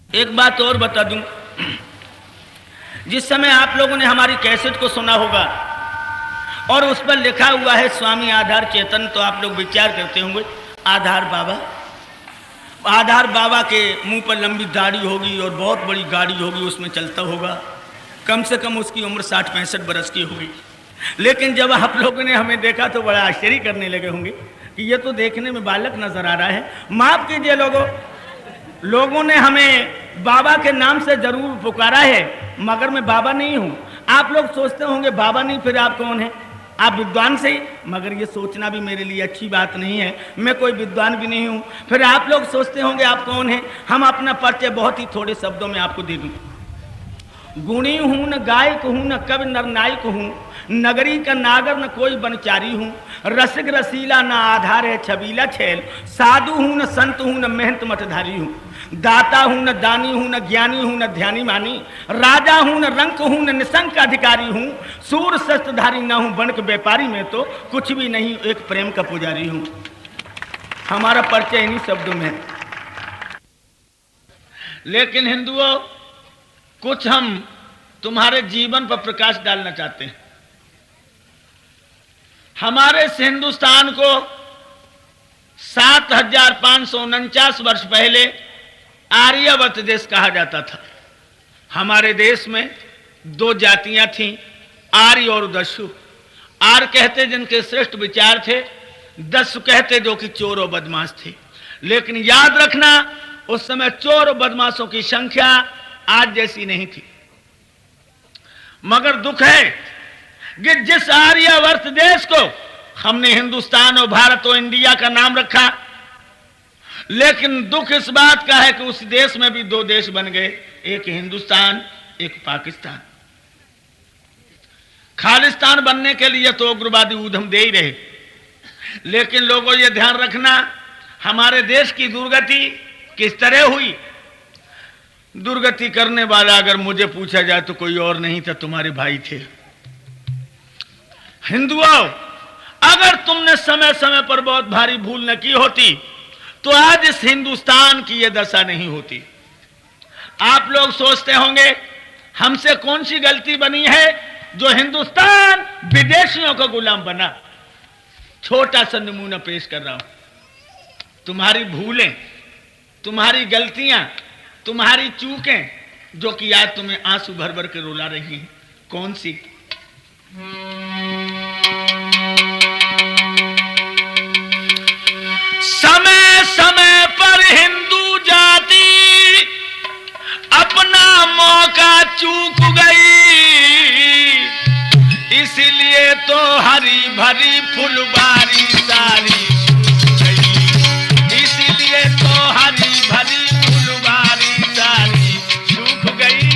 एक बात और बता दूं, जिस समय आप लोगों ने हमारी कैसेट को सुना होगा और उस पर लिखा हुआ है स्वामी आधार चेतन, तो आप लोग विचार करते होंगे आधार बाबा। आधार बाबा के मुंह पर लंबी दाढ़ी होगी और बहुत बड़ी गाड़ी होगी, उसमें चलता होगा। कम से कम उसकी उम्र 60-65 बरस की होगी। लेकिन जब आप लोगों ने हमें देखा तो बड़ा आश्चर्य करने लगे होंगे कि ये तो देखने में बालक नजर आ रहा है। माफ कीजिए लोगों ने हमें बाबा के नाम से जरूर पुकारा है, मगर मैं बाबा नहीं हूँ। आप लोग सोचते होंगे बाबा नहीं फिर आप कौन हैं? आप विद्वान से ही, मगर ये सोचना भी मेरे लिए अच्छी बात नहीं है। मैं कोई विद्वान भी नहीं हूँ। फिर आप लोग सोचते होंगे आप कौन हैं? हम अपना परिचय बहुत ही थोड़े शब्दों में आपको दे दूँ। गुणी हूँ, न गायक हूँ, न कवि नरनायक हूँ, नगरी का नागर न कोई बनचारी हूँ, रसिक रसीला न आधार है छबीला छैल, साधु हूँ न संत हूँ न मेहनत मतधारी हूँ, दाता हूँ न दानी हूँ न ज्ञानी हूँ न ध्यानी मानी, राजा हूँ न रंक हूँ न निशंक अधिकारी हूँ, सूर शस्त्रधारी न हूँ बनक व्यापारी, में तो कुछ भी नहीं, एक प्रेम का पुजारी हूँ। हमारा परिचय इन्हीं शब्दों में है। लेकिन हिंदुओं, कुछ हम तुम्हारे जीवन पर प्रकाश डालना चाहते हैं। हमारे इस हिंदुस्तान को 7549 वर्ष पहले आर्यवर्त देश कहा जाता था। हमारे देश में दो जातियां थीं, आर्य और दस्यु। आर्य कहते जिनके श्रेष्ठ विचार थे, दस्यु कहते जो कि चोर और बदमाश थे। लेकिन याद रखना, उस समय चोर और बदमाशों की संख्या आज जैसी नहीं थी। मगर दुख है कि जिस आर्यवर्त देश को हमने हिंदुस्तान और भारत और इंडिया का नाम रखा, लेकिन दुख इस बात का है कि उस देश में भी दो देश बन गए, एक हिंदुस्तान एक पाकिस्तान। खालिस्तान बनने के लिए तो उग्रवादी ऊधम दे ही रहे। लेकिन लोगों ये ध्यान रखना, हमारे देश की दुर्गति किस तरह हुई। दुर्गति करने वाला अगर मुझे पूछा जाए तो कोई और नहीं था, तुम्हारे भाई थे। हिंदुओं, अगर तुमने समय समय पर बहुत भारी भूल न की होती तो आज इस हिंदुस्तान की यह दशा नहीं होती। आप लोग सोचते होंगे हमसे कौन सी गलती बनी है जो हिंदुस्तान विदेशियों का गुलाम बना। छोटा सा नमूना पेश कर रहा हूं। तुम्हारी भूलें, तुम्हारी गलतियां, तुम्हारी चूकें, जो कि आज तुम्हें आंसू भर भर के रुला रही हैं, कौन सी? समय समय पर हिंदू जाति अपना मौका चूक गई, इसलिए तो हरी भरी फुलबारी सारी सूख गई। इसलिए तो हरी भरी फुलबारी सारी सूख गई।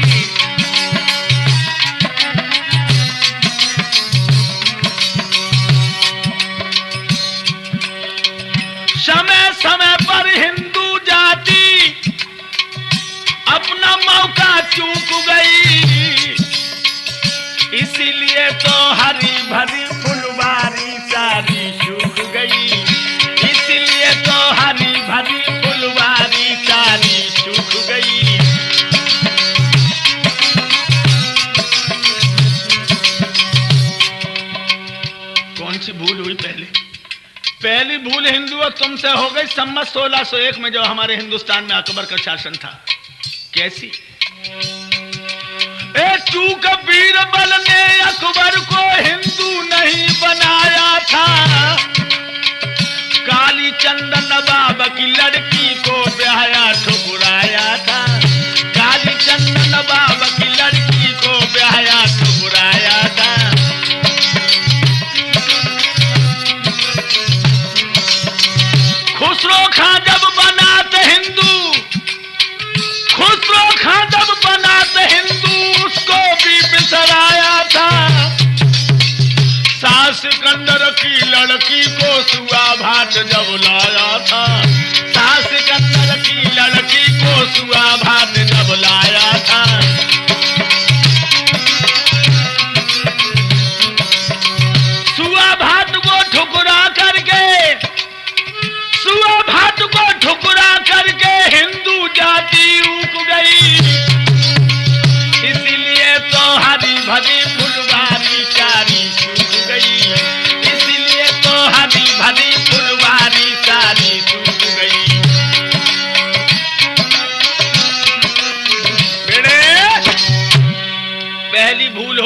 समय समय पर हिंदू जाति अपना मौका चूक गई, इसीलिए तो हरी भरी फुलबारी सारी सूख गई। इसलिए तो हरी भरी फुलबारी सारी सूख गई। कौन सी भूल हुई? पहली भूल हिंदुओं तुमसे हो गई सम्मत 1601 में, जो हमारे हिंदुस्तान में अकबर का शासन था। कैसी? चूक बीरबल ने अकबर को हिंदू नहीं बनाया था, काली चंदन नवाब की लड़की को ब्याया ठुकराया था। काली चंदन नवाब की लड़की को ब्याया ठुकराया था। खुसरो खां जब बना तो हिंदू, खुसरो खां जब बना तो हिंदू, उसको भी बिसराया था। सास सिकंदर की लड़की को सुआ भाट जब लाया था। सास सिकंदर की लड़की को सुआ भाट जब लाया था। सुआ भाट को ठुकरा करके, सुआ भाट को ठुकरा करके हिंदू जाति ऊक गई।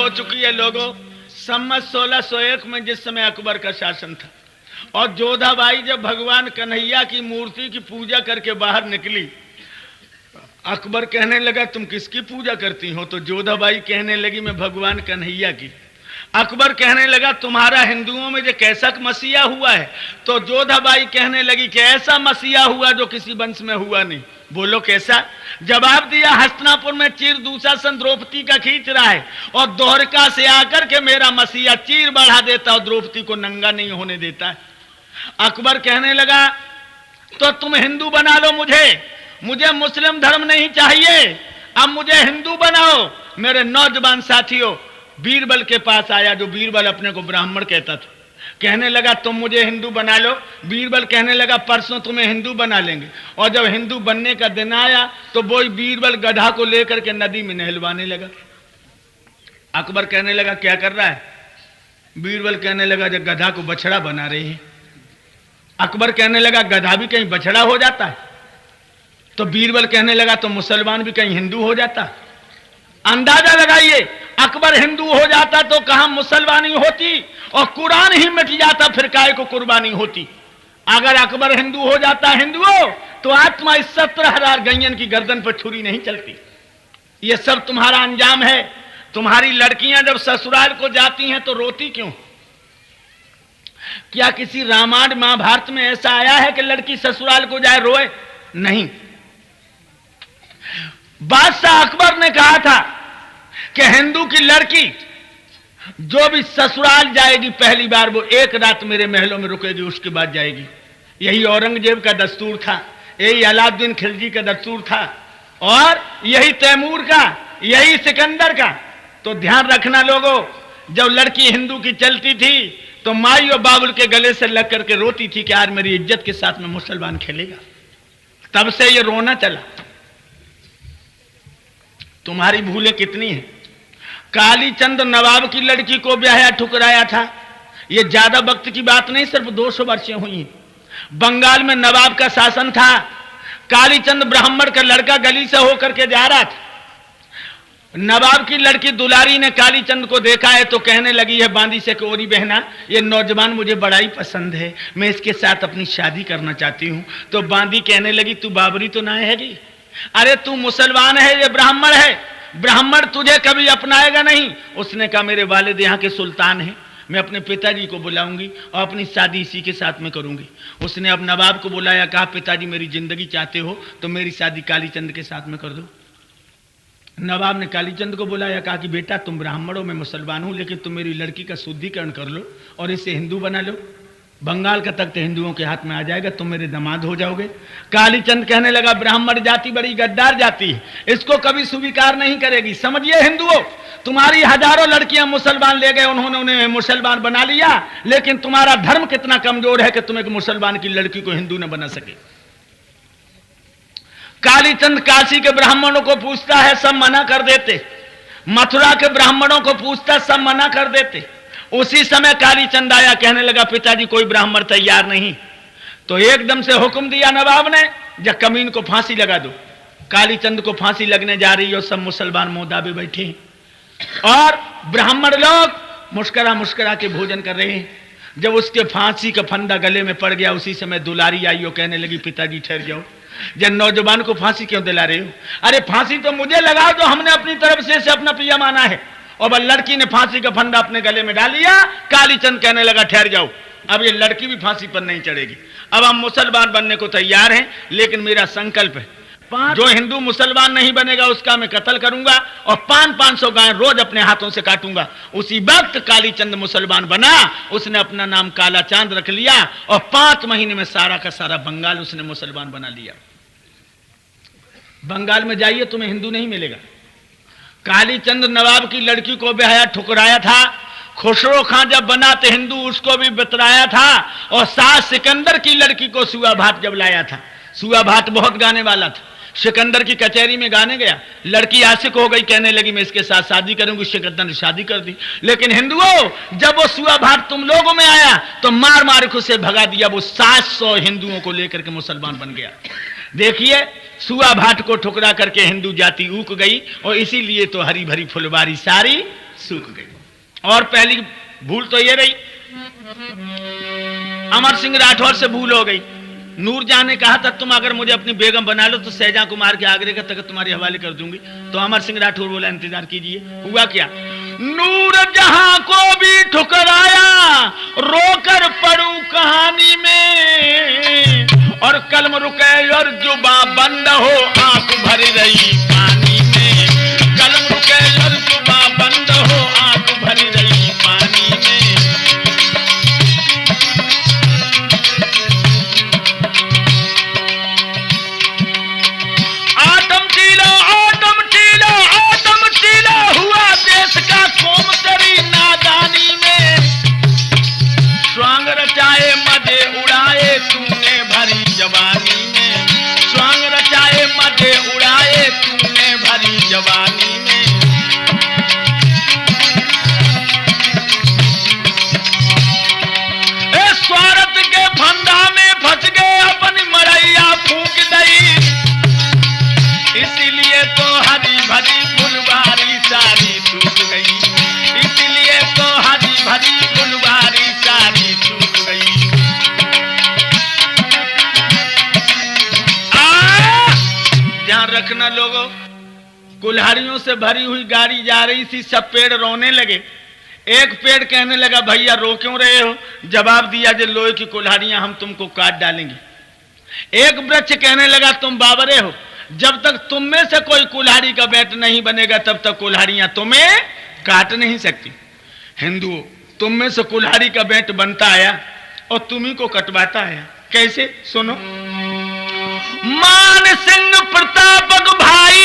हो चुकी है लोगों। सम्मत 1601 में जिस समय अकबर का शासन था और जोधाबाई जब भगवान कन्हैया की मूर्ति की पूजा करके बाहर निकली, अकबर कहने लगा तुम किसकी पूजा करती हो? तो जोधाबाई कहने लगी मैं भगवान कन्हैया की। अकबर कहने लगा तुम्हारा हिंदुओं में जो कैसा मसीहा हुआ है? तो जोधाबाई कहने लगी कि ऐसा मसीहा हुआ जो किसी वंश में हुआ नहीं। बोलो कैसा? जवाब दिया हस्तिनापुर में चीर दुशासन द्रौपदी का खींच रहा है और द्वारका से आकर के मेरा मसीहा चीर बढ़ा देता और द्रौपदी को नंगा नहीं होने देता है। अकबर कहने लगा तो तुम हिंदू बना लो मुझे मुस्लिम धर्म नहीं चाहिए, अब मुझे हिंदू बनाओ। मेरे नौजवान साथियों बीरबल के पास आया, जो बीरबल अपने को ब्राह्मण कहता था, कहने लगा तुम मुझे हिंदू बना लो। बीरबल कहने लगा परसों तुम्हें हिंदू बना लेंगे। और जब हिंदू बनने का दिन आया तो वो बीरबल गधा को लेकर के नदी में नहलवाने लगा। अकबर कहने लगा क्या कर रहा है? बीरबल कहने लगा जब गधा को बछड़ा बना रहे हैं। अकबर कहने लगा गधा भी कहीं बछड़ा हो जाता है? तो बीरबल कहने लगा तो मुसलमान भी कहीं हिंदू हो जाता? अंदाजा लगाइए, अकबर हिंदू हो जाता तो कहां मुसलमानी होती और कुरान ही मिट जाता, फिर काय को कुर्बानी होती। अगर अकबर हिंदू हो जाता हिंदुओं तो आत्मा इस 17,000 गैयन की गर्दन पर छुरी नहीं चलती। यह सब तुम्हारा अंजाम है। तुम्हारी लड़कियां जब ससुराल को जाती हैं तो रोती क्यों? क्या किसी रामायण महाभारत में ऐसा आया है कि लड़की ससुराल को जाए रोए? नहीं। बादशाह अकबर ने कहा था कि हिंदू की लड़की जो भी ससुराल जाएगी पहली बार वो एक रात मेरे महलों में रुकेगी, उसके बाद जाएगी। यही औरंगजेब का दस्तूर था, यही अलाउद्दीन खिलजी का दस्तूर था और यही तैमूर का, यही सिकंदर का। तो ध्यान रखना लोगों, जब लड़की हिंदू की चलती थी तो माई और बाबुल के गले से लग करके रोती थी कि आज मेरी इज्जत के साथ में मुसलमान खेलेगा। तब से ये रोना चला। तुम्हारी भूलें कितनी हैं। कालीचंद नवाब की लड़की को ब्याह ठुकराया था। ये ज्यादा वक्त की बात नहीं, सिर्फ 200 वर्षें हुई हैं। बंगाल में नवाब का शासन था। कालीचंद ब्राह्मण का लड़का गली से होकर के जा रहा था। नवाब की लड़की दुलारी ने कालीचंद को देखा है तो कहने लगी है बांदी से कि ओरी बहना, ये नौजवान मुझे बड़ा ही पसंद है, मैं इसके साथ अपनी शादी करना चाहती हूं। तो बांदी कहने लगी तू बाबरी तो ना हैगी? अरे तू मुसलमान है, ये ब्राह्मण है, ब्राह्मण तुझे कभी अपनाएगा नहीं। उसने कहा मेरे वालिद यहाँ के सुल्तान हैं, मैं अपने पिताजी को बुलाऊंगी और अपनी शादी इसी के साथ में करूंगी। उसने अब नवाब को बुलाया, कहा पिताजी मेरी जिंदगी चाहते हो तो मेरी शादी कालीचंद के साथ में कर दो। नवाब ने कालीचंद को बुलाया, कहा कि बेटा तुम ब्राह्मण हो, मैं मुसलमान हूं, लेकिन तुम मेरी लड़की का शुद्धिकरण कर लो और इसे हिंदू बना लो। बंगाल का तख्त हिंदुओं के हाथ में आ जाएगा, तुम मेरे दामाद हो जाओगे। कालीचंद कहने लगा ब्राह्मण जाति बड़ी गद्दार जाति है, इसको कभी स्वीकार नहीं करेगी। समझिए हिंदुओं, तुम्हारी हजारों लड़कियां मुसलमान ले गए, उन्होंने उन्हें मुसलमान बना लिया, लेकिन तुम्हारा धर्म कितना कमजोर है कि तुम एक मुसलमान की लड़की को हिंदू न बना सके। कालीचंद काशी के ब्राह्मणों को पूछता है, सब मना कर देते। मथुरा के ब्राह्मणों को पूछता, सब मना कर देते। उसी समय कालीचंद आया, कहने लगा पिताजी कोई ब्राह्मण तैयार नहीं। तो एकदम से हुक्म दिया नवाब ने, जब कमीन को फांसी लगा दो। कालीचंद को फांसी लगने जा रही है और सब मुसलमान मोदाबे बैठे हैं और ब्राह्मण लोग मुस्करा मुस्करा के भोजन कर रहे हैं। जब उसके फांसी का फंदा गले में पड़ गया, उसी समय दुलारी आई और कहने लगी पिताजी ठहर जाओ, जब नौजवान को फांसी क्यों दिला रहे हो? अरे फांसी तो मुझे लगाओ जो हमने अपनी तरफ से इसे अपना पिया माना है। और वह लड़की ने फांसी का फंदा अपने गले में डाल लिया। कालीचंद कहने लगा ठहर जाओ, अब ये लड़की भी फांसी पर नहीं चढ़ेगी। अब हम मुसलमान बनने को तैयार हैं, लेकिन मेरा संकल्प है जो हिंदू मुसलमान नहीं बनेगा उसका मैं कत्ल करूंगा और 500 गाय रोज अपने हाथों से काटूंगा। उसी वक्त कालीचंद मुसलमान बना, उसने अपना नाम काला चांद रख लिया और 5 महीने में सारा का सारा बंगाल उसने मुसलमान बना लिया। बंगाल में जाइए तुम्हें हिंदू नहीं मिलेगा। कालीचंद नवाब की लड़की को ब्याह ठुकराया था। खुसरो खां जब बना तो हिंदू उसको भी बतराया था। और शाह सिकंदर की लड़की को सुआ भाट जब लाया था, सुआ भाट बहुत गाने वाला था, सिकंदर की कचहरी में गाने गया, लड़की आशिक हो गई, कहने लगी मैं इसके साथ शादी करूंगी। सिकंदर ने शादी कर दी। लेकिन हिंदुओं, जब वो सुआ भाट तुम लोगों में आया तो मार मार के उसे भगा दिया। वो 700 हिंदुओं को लेकर के मुसलमान बन गया। देखिए, सुआ भाट को ठुकरा करके हिंदू जाति ऊक गई और इसीलिए तो हरी भरी फुलवारी सारी सूख गई। और पहली भूल तो ये रही, अमर सिंह राठौर से भूल हो गई। नूरजहां ने कहा था तुम अगर मुझे अपनी बेगम बना लो तो शाहजहां को मार के आगरे का तख्त तुम्हारे हवाले कर दूंगी। तो अमर सिंह राठौर बोला इंतजार कीजिए। हुआ क्या, नूरजहां को भी ठुकराया, रोकर पड़ू कहानी में, और कलम रुके और जुबा बंद हो, आंख भरी रही पानी में। कलम रुके और जुबा बंद हो, आंख भरी रही पानी में। हुआ देश का कौम तेरी नादानी में। स्वांग रचाए मजे उड़ाए तूने भरी जवानी में। स्वांग रचाए मजे उड़ाए तूने भरी जवानी में। स्वार्थ के फंदा में फंस गए, अपनी मरैया फूंक दई। इसीलिए तो हरी भरी फुलवारी सारी सूख गई। इसीलिए तो हरी भरी फुलवारी सारी सूख गई। ध्यान रखना लोगों, कुल्हाड़ियों से भरी हुई गाड़ी जा रही थी, सब पेड़ रोने लगे। एक पेड़ कहने लगा भैया रो क्यों रहे हो? जवाब दिया जे लोहे की कुल्हाड़ियां हम तुमको काट डालेंगे। एक वृक्ष कहने लगा तुम बाबरे हो, जब तक तुम में से कोई कुल्हाड़ी का बैट नहीं बनेगा तब तक कुल्हाड़ियां तुम्हें काट नहीं सकती। हिंदुओं, तुम में से कुल्हाड़ी का बैट बनता आया और तुम्ही को कटवाता आया। कैसे? सुनो। मान सिंह प्रतापक भाई,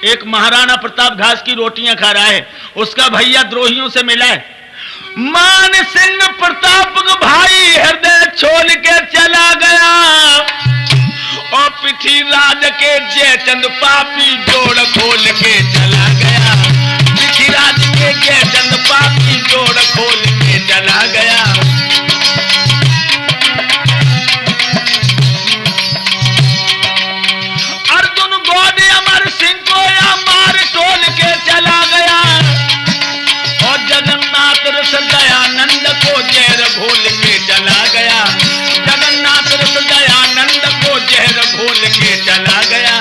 एक महाराणा प्रताप घास की रोटियां खा रहा है, उसका भैया द्रोहियों से मिला है। मान सिंह प्रतापक भाई हृदय छोड़ के चला गया, और पृथ्वीराज के जयचंद पापी जोड़ खोल के चला गया। पृथ्वीराज के जयचंद पापी जोड़ खोल के चला गया। अर्जुन गोद अमर सिंह को या मार तोल के चला गया, और जगन्नाथ रस दयानंद को जहर घोल के चला गया। जगन्नाथ रस दयानंद को जहर घोल के चला गया।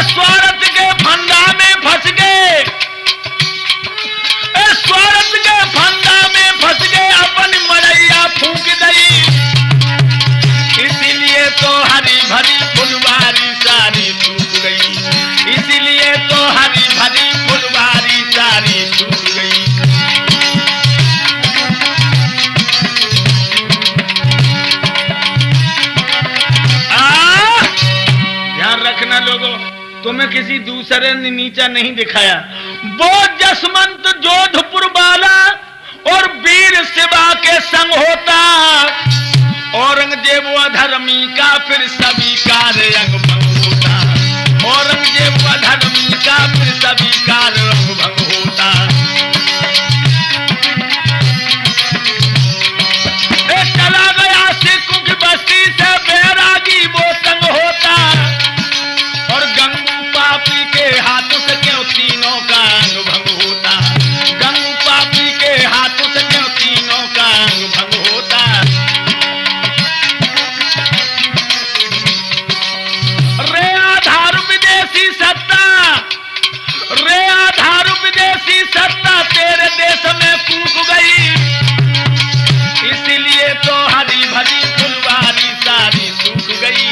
स्वार्थ के फंदा में फंस गए, स्वार्थ के फंदा में फंस गए, अपनी मरैया फूंक दई। इसीलिए तो हरी भरी फुलवारी सारी सूख गई। इसीलिए तो हरी भरी फुलवारी सारी सूख गई। रखना लोगों, तुम्हें किसी दूसरे ने नीचा नहीं दिखाया। वो जसवंत जोधपुर वाला और वीर शिवा के संग होता, औरंगजेब अधर्मी का फिर सभी कार्य अंग भंग होता। औरंगजेब अधर्मी का फिर सभी कार्य अंग भंग होता। चला गया सिखों की बस्ती से बैरागी वो संग होता, और गंगू पापी के हाथों से क्यों तीनों का अंग भंग होता। गंगू पापी के हाथों से क्यों तीनों का अंग भंग होता। रे आधार विदेशी सत्ता, रे आधार विदेशी सत्ता तेरे देश में कूक गई। इसीलिए तो हरी भरी फुलवारी सारी सूख गई।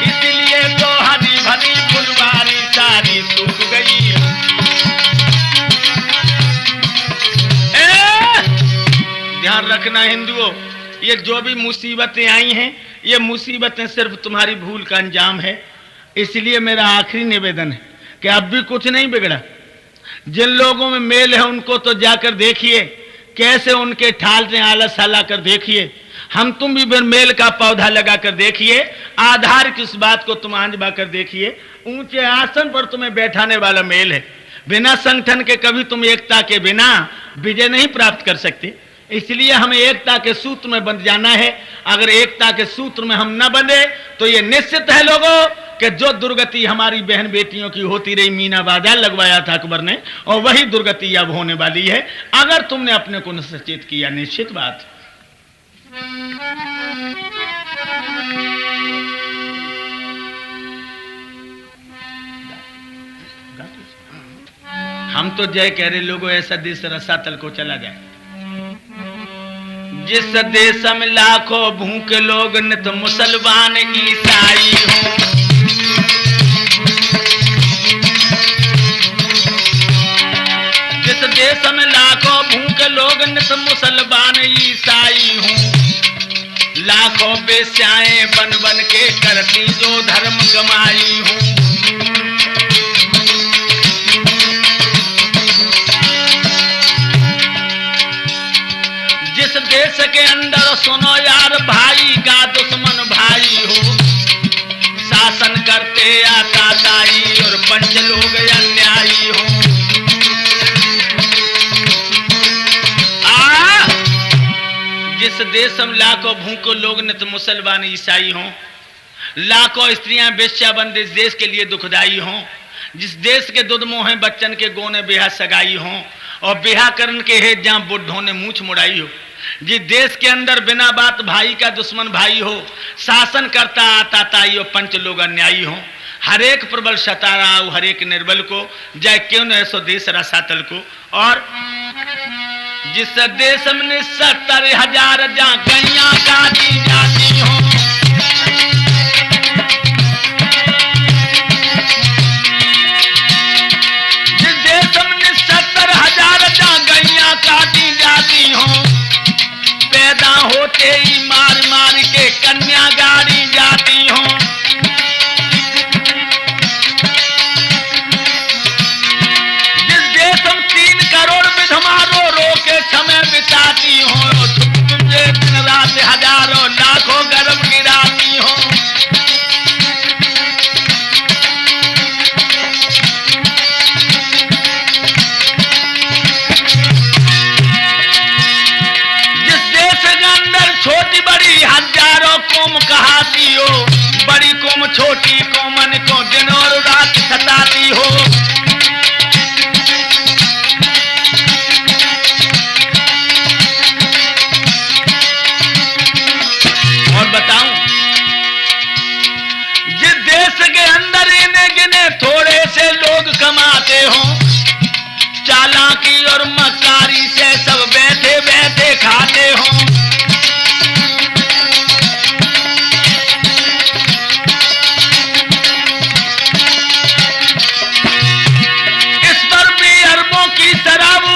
इसीलिए तो हरी भरी फुलवारी सारी सूख गई। ध्यान रखना हिंदुओं, ये जो भी मुसीबतें आई हैं, ये मुसीबतें सिर्फ तुम्हारी भूल का अंजाम है। इसलिए मेरा आखिरी निवेदन है कि अब भी कुछ नहीं बिगड़ा। जिन लोगों में मेल है उनको तो जाकर देखिए, कैसे उनके ठाल से आलस हला कर देखिए। हम तुम भी मेल का पौधा लगा कर देखिए, आधार की उस बात को तुम आंजबा कर देखिए। ऊंचे आसन पर तुम्हें बैठाने वाला मेल है। बिना संगठन के कभी तुम एकता के बिना विजय नहीं प्राप्त कर सकते। इसलिए हमें एकता के सूत्र में बंध जाना है। अगर एकता के सूत्र में हम न बंधे तो ये निश्चित है लोगों कि जो दुर्गति हमारी बहन बेटियों की होती रही, मीना बाजार लगवाया था अकबर ने, और वही दुर्गति अब होने वाली है अगर तुमने अपने को न सचेत किया। निश्चित बात। हम तो जय कह रहे लोगों, ऐसा देश रसातल को चला जाए जिस देश में लाखों भूखे लोग नित मुसलमान ईसाई हो, जिस देश में लाखों भूखे लोग नित मुसलमान ईसाई हो, लाखों बेस्याएं बन बन के करती जो धर्म कमाई हूँ। जिस देश के अंदर सुनो यार भाई का दुश्मन भाई हो, शासन करते आताताई और पंच लोग अन्यायी हो। जिस देश में लाखों भूखों लोग नित मुसलमान ईसाई हों, लाखों स्त्रियां बेश्या बन इस देश के लिए दुखदाई हों, जिस देश के दुध मोहे बच्चन के गोने बेहा सगाई हों और बेहा करन के हेत जहां बुढ़ों ने मूछ मुड़ाई हो, जिस देश के अंदर बिना बात भाई का दुश्मन भाई हो, शासन करता आताताई और पंच लोग अन्यायी हो, हर एक प्रबल सतारा हर एक निर्बल को, जय क्यों न ऐसो देश रसातल को। और जिस देश में 70,000 जहाँ गैया काटी जाती हो, जिस देश में 70,000 जहाँ गैया काटी जाती हो, पैदा होते ही मार मार के कन्या गाड़ी जाती हो। जिस देश में 3 करोड़ विधवा रो रो के समय बिताती हो, तुझे दिन रात हजारों लाखों गर्भ गिराती हो। छोटी बड़ी हजारों कौम कहाती हो, बड़ी कौम छोटी कौमन को दिन और रात सताती हो। और बताऊं, जिस देश के अंदर इन्हें गिने थोड़े से लोग कमाते हो, चालाकी और मक्कारी से सब बैठे बैठे खाते हो।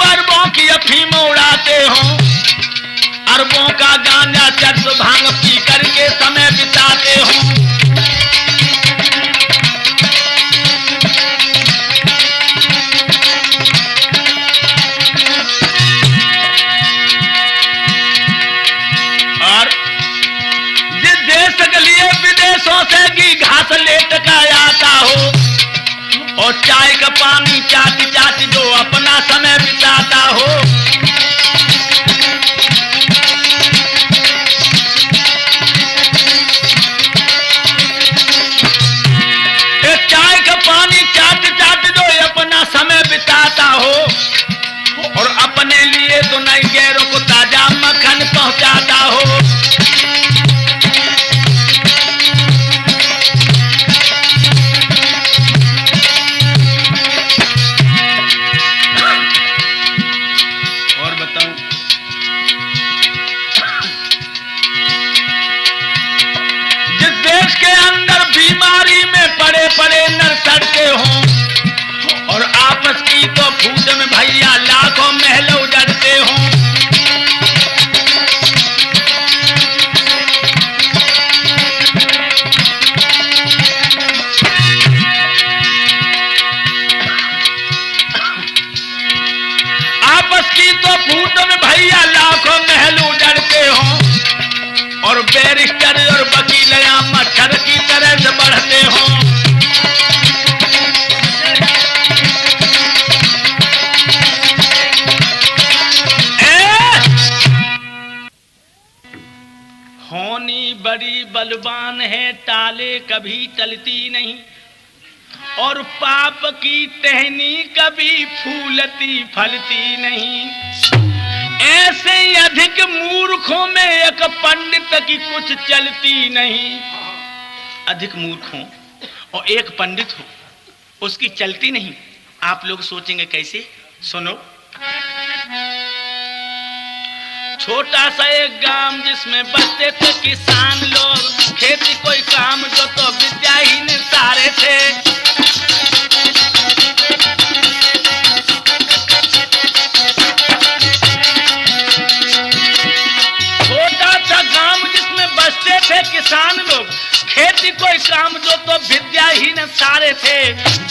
अरबों की अफीम उड़ाते हो, अरबों का गांजा चरस भांग पी करके समय बिताते हो। और जिस देश के लिए विदेशों से घी घास लेटका आता हो और चाय का पानी चाटी चाटी जो अपना समय बिताता हो। चाय का पानी चाटी चाटी जो अपना समय बिताता हो और अपने लिए तो नहीं गैरों को ताजा मक्खन पहुंचाता हो। बीमारी में पड़े पड़े नर सड़ते हों और आपस की तो फूट में भैया लाखों महल उजड़ते हों। आपस की तो फूट में भैया लाखों महल उजड़ते हों और बैरिस्टर और वकील या मच्छर की तरह से बढ़ते हों। मौनी बड़ी बलवान है, टाले कभी टलती नहीं, और पाप की टहनी कभी फूलती फलती नहीं। ऐसे ही अधिक मूर्खों में एक पंडित की कुछ चलती नहीं। अधिक मूर्ख हो और एक पंडित हो, उसकी चलती नहीं। आप लोग सोचेंगे कैसे? सुनो। छोटा सा एक गांव जिसमें बसते थे किसान लोग, खेती कोई काम जो तो विद्याहीन सारे थे। बसते थे किसान लोग, खेती कोई काम जो तो विद्याहीन सारे थे।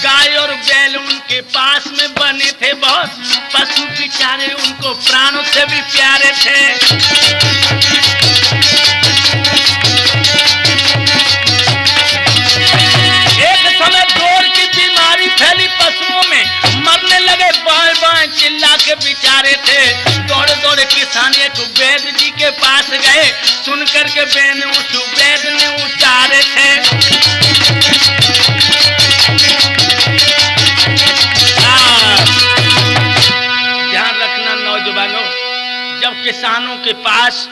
गाय और बैल उनके पास में बने थे बहुत, पशु बेचारे उनको प्राणों से भी प्यारे थे। एक समय दौड़ की बीमारी फैली पशुओं में, मरने लगे, बाएं बाएं चिल्ला के बेचारे थे। दौड़े दौड़े किसान एक वैद्य जी के पास गए, सुन करके बैन उस वैद्य ने उचारे थे। ध्यान रखना नौजवानों, जब किसानों के पास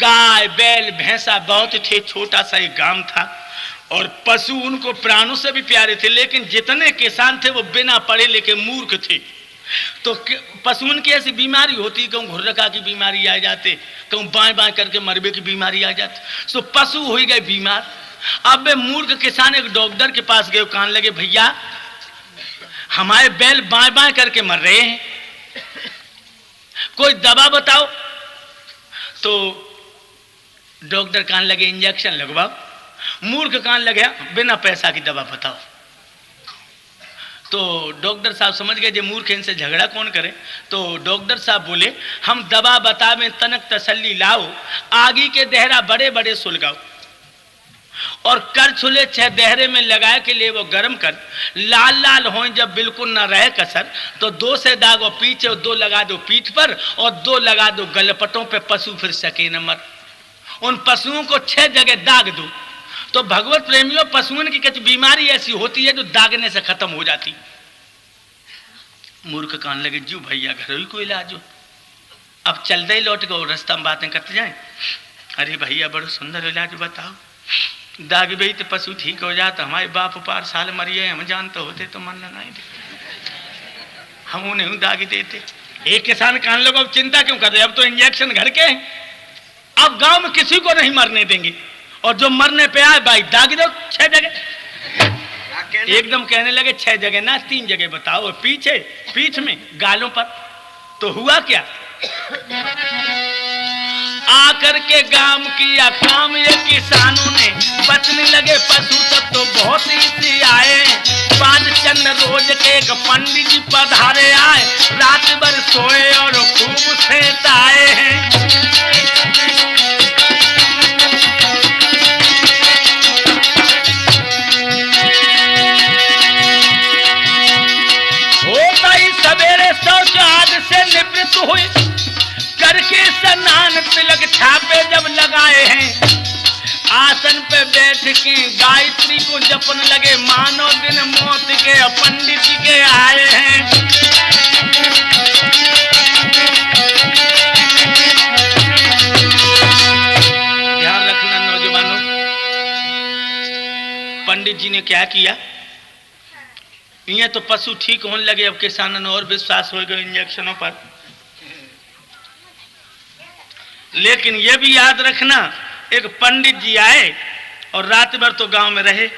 गाय बैल भैंसा बहुत थे, छोटा सा एक गांव था और पशु उनको प्राणों से भी प्यारे थे, लेकिन जितने किसान थे वो बिना पढ़े लिखे मूर्ख थे। तो पशुओं की ऐसी बीमारी होती, कहूँ घुर्रका की बीमारी आ जाते, कहूँ बाएं बाएं करके मरबे की बीमारी आ जाती। तो पशु हो गए बीमार। अब वे मूर्ख किसान एक डॉक्टर के पास गए, कहने लगे भैया हमारे बैल बाएं बाएं करके मर रहे हैं, कोई दवा बताओ। तो डॉक्टर कहने लगे इंजेक्शन लगवाओ। मूर्ख कहने लगे बिना पैसा की दवा बताओ। तो डॉक्टर साहब समझ गए जो मूर्ख इनसे झगड़ा कौन करे। तो डॉक्टर साहब बोले हम दवा बतावे तनक तसल्ली लाओ, आगी के देहरा बड़े बड़े सुलगाओ, और कर छुले 6 देहरे में लगाए के लिए वो गर्म कर, लाल लाल हो जब बिल्कुल ना रहे कसर, तो 2 से दागो पीछे और 2 लगा दो पीठ पर और 2 लगा दो गलपटों पे, पशु फिर सके न मर। उन पशुओं को 6 जगह दाग दो। तो भगवत प्रेमियों, पशुओं की कुछ बीमारी ऐसी होती है जो दागने से खत्म हो जाती। मूर्ख कहने लगे जी भैया घर ही कोई इलाज हो, अब चल दे लौट गो, रास्ता में बातें करते जाए। अरे भैया बड़ा सुंदर इलाज बताओ, दाग भी तो पशु ठीक हो जाता। हमारे बाप पार साल मरिए, हम जानते होते तो मन लगाए थे, हम उन्हें दाग देते। एक किसान कहने लगे अब चिंता क्यों कर रहे, अब तो इंजेक्शन घर के हैं, अब गांव में किसी को नहीं मरने देंगे, और जो मरने पे आए भाई दाग दो 6 जगह। एकदम कहने लगे 6 जगह ना 3 जगह बताओ, पीछे पीठ में गालों पर। तो हुआ क्या, आकर के गांव किया काम ये किसानों ने, बचने लगे पशु सब तो बहुत ही आए। 5 चंद रोज के एक पंडित जी पधारे आए, रात भर सोए और खूब सेताए हैं। सवेरे शौच आदि से निवृत्त हुए, करके स्नान तिलक छापे जब लगाए हैं, आसन पे बैठ के गायत्री को जपन लगे, मानो दिन मौत के पंडित जी के आए हैं। ध्यान रखना नौजवानों, पंडित जी ने क्या किया, ये तो पशु ठीक होने लगे, अब किसानों ने और विश्वास हो गया इंजेक्शनों पर। लेकिन ये भी याद रखना, एक पंडित जी आए और रात भर तो गांव में रहे,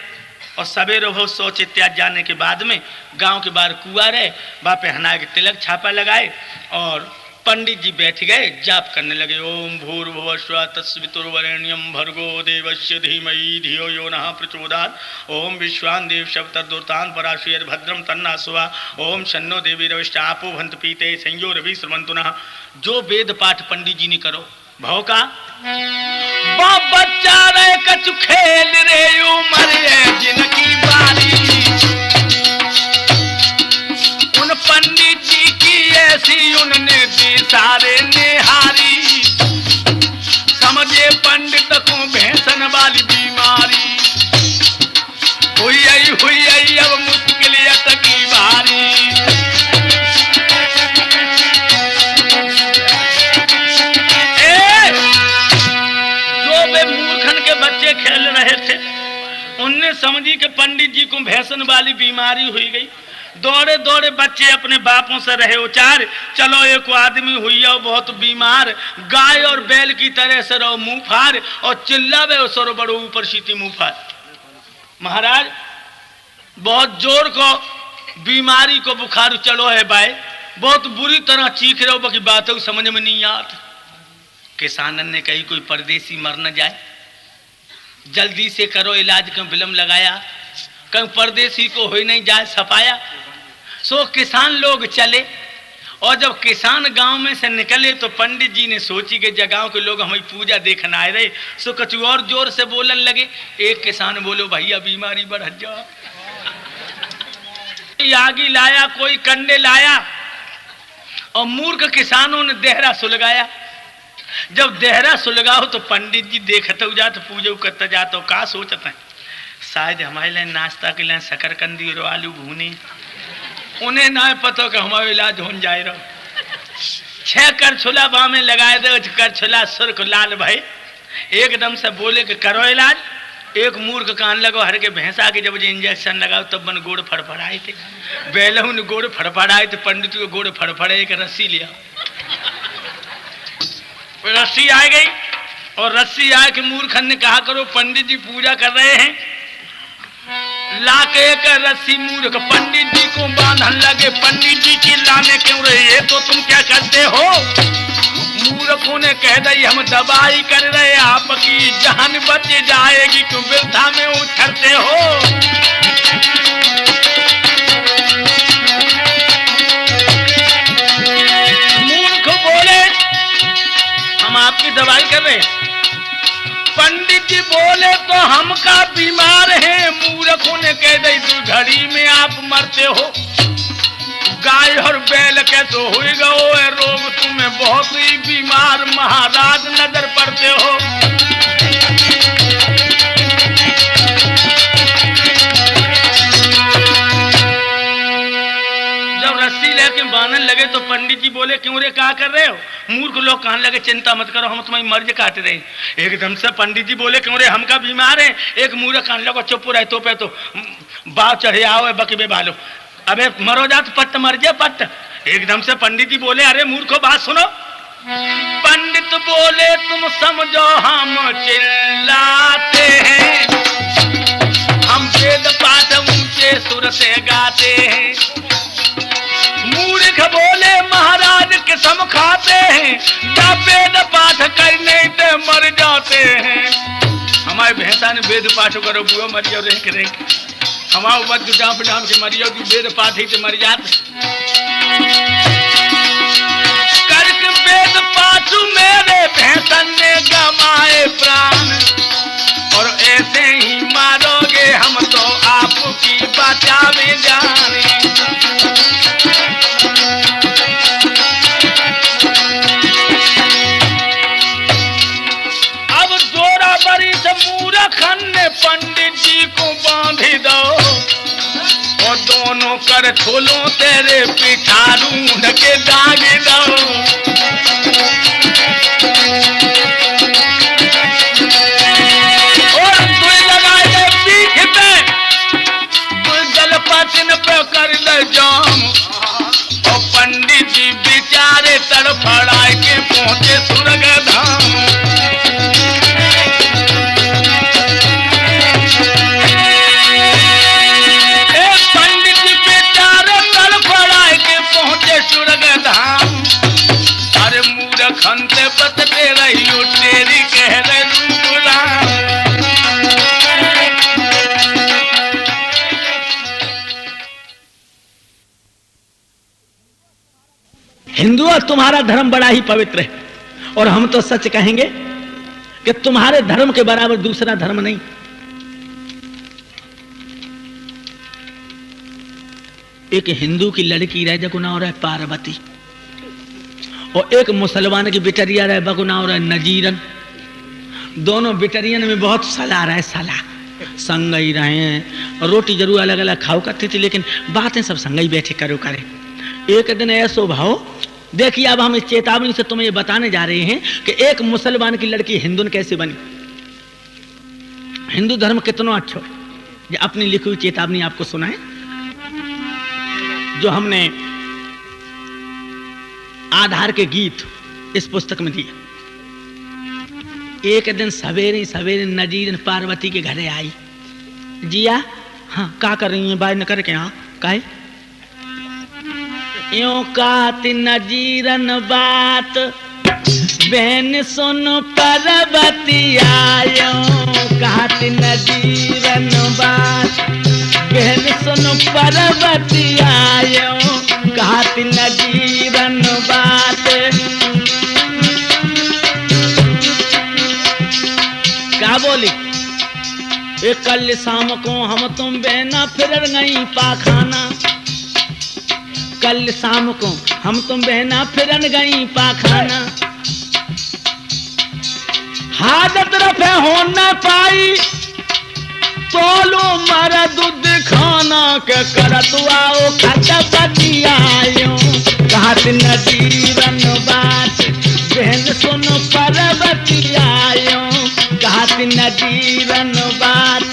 और सवेरे बहुत शौच इत्यादि जाने के बाद में गांव के बाहर कुआं रहे, बापे हना के तिलक छापा लगाए, और पंडित जी बैठ गए, जाप करने लगे। ओम भूर्भुवः स्वः तत्सवितुर्वरेण्यं भर्गो देवस्य धीमहि धियो यो नः प्रचोदयात्। ओम विश्वान् देव शब्ददुर्तान् पराशुयर् भद्रं तन्नासुवा। ओम शन्नो देवी रविष्टापो भन्त पीते संयो रवि श्रवन्तु नः। जो वेद पाठ पंडित जी ने करो भाव का बच्चा रे कछु खेल रे उमर है जिनकी बारी, उन पंडित जी की ऐसी उनने दी सारे निहारी, समझे पंडित को रहे थे, उनने समझी कि पंडित जी को भैंसन वाली बीमारी हुई गई। दौड़े दौड़े बच्चे अपने बापों से रहे उचार, चलो एक आदमी हुई है बहुत बीमार, गाय और बैल की तरह से रहो मुंह फाड़ और चिल्लावे और सरो बड़ो ऊपर सीटी मुंह फाड़। महाराज बहुत जोर को बीमारी को बुखार चलो है भाई, बहुत बुरी तरह चीख रहे हो, बाकी बातों समझ में नहीं आती। किसानन ने कही कोई परदेसी मर न जाए, जल्दी से करो इलाज, क्यों विलम्ब लगाया, कहीं परदेसी को हो नहीं जाए सफाया। सो किसान लोग चले, और जब किसान गांव में से निकले तो पंडित जी ने सोची कि जगह के लोग हमें पूजा देखना आए रहे, सो कुछ और जोर से बोलन लगे। एक किसान बोलो भैया बीमारी बढ़ जाओ, आगी लाया, कोई कंडे लाया, और मूर्ख किसानों ने देहरा सुलगाया। जब देहरा सुलगाओ तो पंडित जी देखते हो जाते, पूजा करते जाते, का सोचते हैं शायद हमारे लिए नाश्ता के लिए शकरकंदी और आलू भूने, उन्हें ना पता कि हमारा इलाज हो जाए रहो। 6 करछुला बाह में लगाए दे, करछुला सुर्ख लाल भाई एकदम से बोले कि करो इलाज। एक मूर्ख कान लगो हर के भैंसा के जब इंजेक्शन लगाओ तब बन गोड़ फड़फड़ाए थे, बेलहू ने गोड़ फड़फड़ाए थे, पंडित को गोड़ फड़फड़े एक रस्सी लिया, रस्सी आ गई, और रस्सी आए कि मूर्खन ने कहा करो पंडित जी पूजा कर रहे हैं, लाके एक रस्सी मूर्ख पंडित जी को बांधन लगे। पंडित जी चिल्लाने क्यों रहे, ये तो तुम क्या करते हो? मूर्खों ने कह दी हम दवाई कर रहे, आपकी जान बच जाएगी, क्यों वृद्धा में उछलते हो? मूर्ख बोले हम आपकी दवाई कर रहे हैं। पंडित जी बोले तो हम का बीमार हैं। मूर्खों ने कह दी तू घड़ी में आप मरते हो, गाय और बैल के तो हुई गो रोग, तुम्हें बहुत ही बीमार महाराज नजर पड़ते हो। जब रस्सी लेके बांधने लगे तो पंडित जी बोले क्यों रे क्या कर रहे हो? मूर्ख लोग कहने लगे चिंता मत करो, हम तुम्हारी मर्ज काट रहे हैं। एकदम से पंडित जी बोले क्यों रे हम का बीमार है? एक मूर्ख कहने लगा चुप रहे तो पे तो बाव चढ़े आओ बकबे बालो, अबे मरो जा तो पट्ट मर जा पट्ट। एकदम से पंडित जी बोले अरे मूर्खो बात सुनो। पंडित बोले तुम समझो हम चिल्लाते हैं, हम वेद पाठ ऊंचे सुर से गाते हैं। मूर्ख बोले महाराज कसम खाते हैं, जब वेद पाठ करने से मर जाते हैं। हमारे भैंसा ने वेद पाठ करो बुआ मरियो रेख रेख, हमारे बद डाम डाम के मरियो तू वेद पाठ ही से मर जाते। करके वेद पाठ मेरे भैंसन ने गमाए प्राण, और ऐसे ही मारोगे हम तो आपकी बचावे जाने। अब जोराबरी से मूर्खन ने पंडित जी को बांध दो, और दोनों कर छोलो तेरे पिठारू के दाग दो। कर ले जाम, और पंडित जी बेचारे तड़फड़ाए के पहुंचे स्वर्ग धाम। पंडित जी बेचारे तड़फड़ाए के पहुंचे स्वर्ग धाम। अरे मूर्खन से बचते रहियो तेरी कह रहे हिंदू, तुम्हारा धर्म बड़ा ही पवित्र है, और हम तो सच कहेंगे कि तुम्हारे धर्म के बराबर दूसरा धर्म नहीं। एक हिंदू की लड़की रहे जको नाम रहे पार्वती, और एक मुसलमान की बिटरिया रहे बको नाम रहे नजीरन। दोनों बिटरियन में बहुत सलाह रहे, सलाह संग ही रहे, रोटी जरूर अलग अलग खाओ करती थी, लेकिन बातें सब संग ही बैठे करो करे। एक दिन ऐसो भाव देखिए, अब हम इस चेतावनी से तुम्हें ये बताने जा रहे हैं कि एक मुसलमान की लड़की हिंदू कैसे बनी। हिंदू धर्म कितना अच्छा है, ये अपनी लिखी हुई चेतावनी आपको सुनाए जो हमने आधार के गीत इस पुस्तक में दिए। एक दिन सवेरे सवेरे नजीरन पार्वती के घरे आई। जिया हाँ का कर रही है बाय न करके हाँ काहे यों कहती नजीरन बात बहन सुनो पार्वती आयो कहती नजीरन बात बहन सुनो पार्वती आयो कहती नजीरन बात। क्या बोली एक कल शाम को हम तुम बहना फिर गई पाखाना, कल शाम को हम तुम बहना फिर गई पाखाना, हाजत रफे हो न पाई तोलो मर दूध खाना के करत आओ खटपटी आयो कहत नजीरन बात बहन सुनो पार्वती आयो कहत नजीरन बात।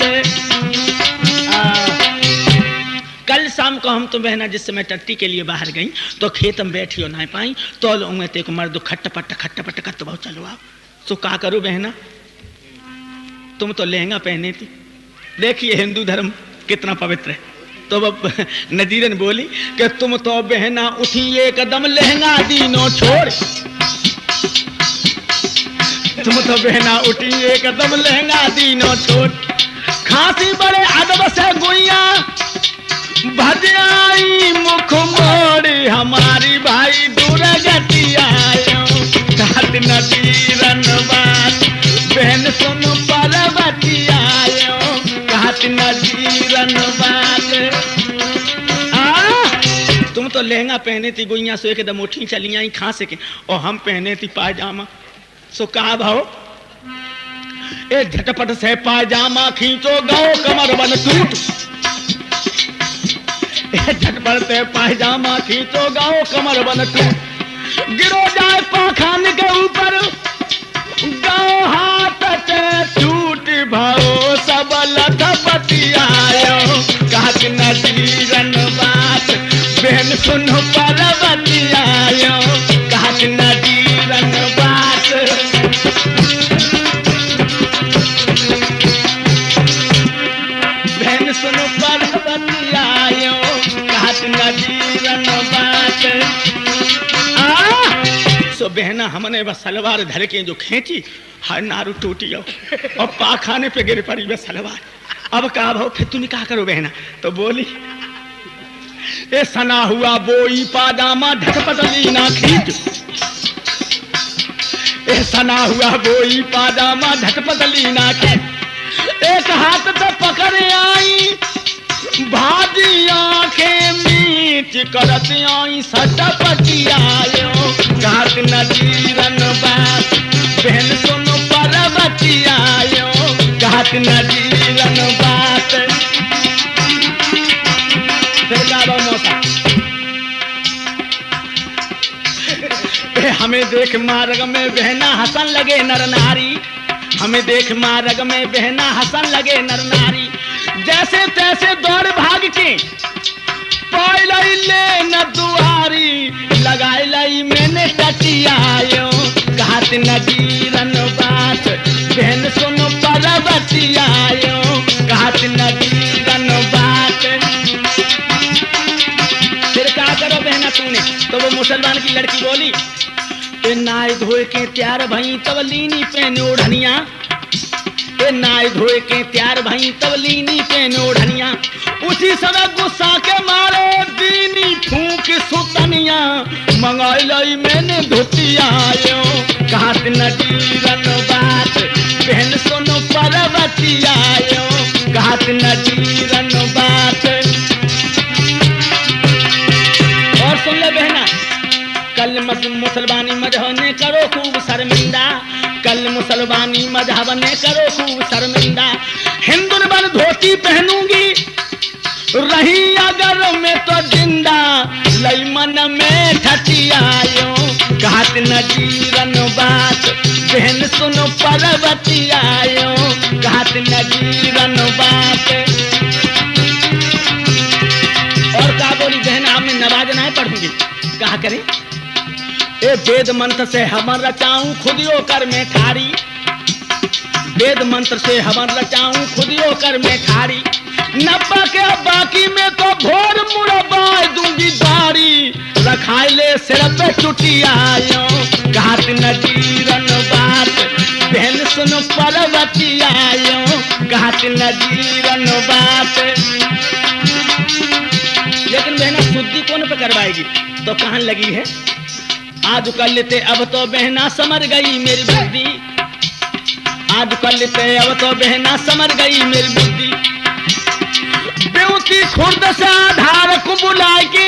कल शाम को हम तो बहना जिस समय टट्टी के लिए बाहर गई तो खेत में बैठी हो ना पाई तो लोग ते को मर्द खटपट करते बहुत चलो आओ सो का करूं बहना तुम तो लहंगा पहने थी। देखिए हिंदू धर्म कितना पवित्र है। तो नजीरन बोली कि तुम तो बहना उठी एक कदम लहंगा दीनो छोड़, तुम तो बहना उठी एक कदम लहंगा दीनो छोड़, खांसी बड़े अदब से गुइया भजाई मुख मोड़ी हमारी भाई दुर्गति आयो कहत नजीरन बात बहन सुनो पार्वती आयो कहत नजीरन बात। तुम तो लहंगा पहने थी गुइया सो एकदम उठी चली आई खांसे के और हम पहने थी पायजामा सो कहा भाव ए झटपट से पायजामा खींचो गाओ कमर बन टूट, झटपट से पायजामा खींचो गाओ कमर बन टूट, गिरो जाए पाखान के ऊपर गाओ हाथ से टूट भाओ सब लथपति आयो कहत नजीरन बात बहन सुनो पार्वती आयो कहत नजीरन बात। बहन सुनो पार्वती आयो कहत नजीरन बात। सो बहना हमने बस सलवार धर के जो खींची हर नारू टूटी और पाखाने पे गिर पड़ी बस सलवार। अब कहा भाव फिर तुम क्या करो बहना तो बोली ए सना हुआ बोई पाजामा झटपटली ना खींच, ए सना हुआ बोई पाजामा झटपटली ना खींच, एक हाथ से पकड़ आई भाजी आंखें मीच करत आई सटपटी आयो कहत नजीरन बात बहन सुनो पार्वती आयो कहत नजीरन बात। हमें देख मार्ग में बहना हसन लगे नर नारी, हमें देख मार्ग में बहना हसन लगे नर नारी, जैसे तैसे दौड़ भाग के पाई लाई ले न दुआरी लगाई लाई मैंने टटियायो कहत नजीरन बात बहन सुनो पार्वती आयो कहत नजीरन बात। फिर क्या करो बहना तूने तो वो मुसलमान की लड़की बोली ए नाय धोए के तैयार भई तब लीनी पहने ओढ़निया, ए नाय धोए के तैयार भई तब लीनी पहने ओढ़निया, उसी समय गुस्सा के मारे दीनी फूंक सुतनिया मंगाई लाई मैंने धोतिया आयो कहत नजीरन बात बहन सुनो पार्वती आयो कहत नजीरन बात। और सुन ले बहना कल मुसलमानी मजहब ने करो खूब शर्मिंदा, कल मुसलमानी मजहब ने करो खूब शर्मिंदा, हिंदू बन धोती पहनूंगी रही अगर मैं तो जिंदा लई मन में ठटियायो कहत नजीरन बात बहन सुनो पार्वती आयो कहत घात नजीरन बात। और का बोली बहन आपने नवाज ना पढ़ूंगी, कहा करें ए वेद मंत्र से हमर रचाऊं खुदियो कर में खारी, वेद मंत्र से हमर रचाऊं खुदियो कर में खारी, नब्बा के बाकी में तो भोर मुरब्बा दूंगी दारी, रखाई ले सिर पे चुटियायो घाट नजीरन बात, बहन सुनो पर्वती आयो घाट नजीरन बात। लेकिन बहना शुद्धि कौन पे करवाएगी, तो कहने लगी है आज कर लेते अब तो बहना समर गई मेरी बुद्धि, आज कर लेते अब तो बहना समर गई मेरी बुद्धि, बेउती खुर्द से आधार को बुला के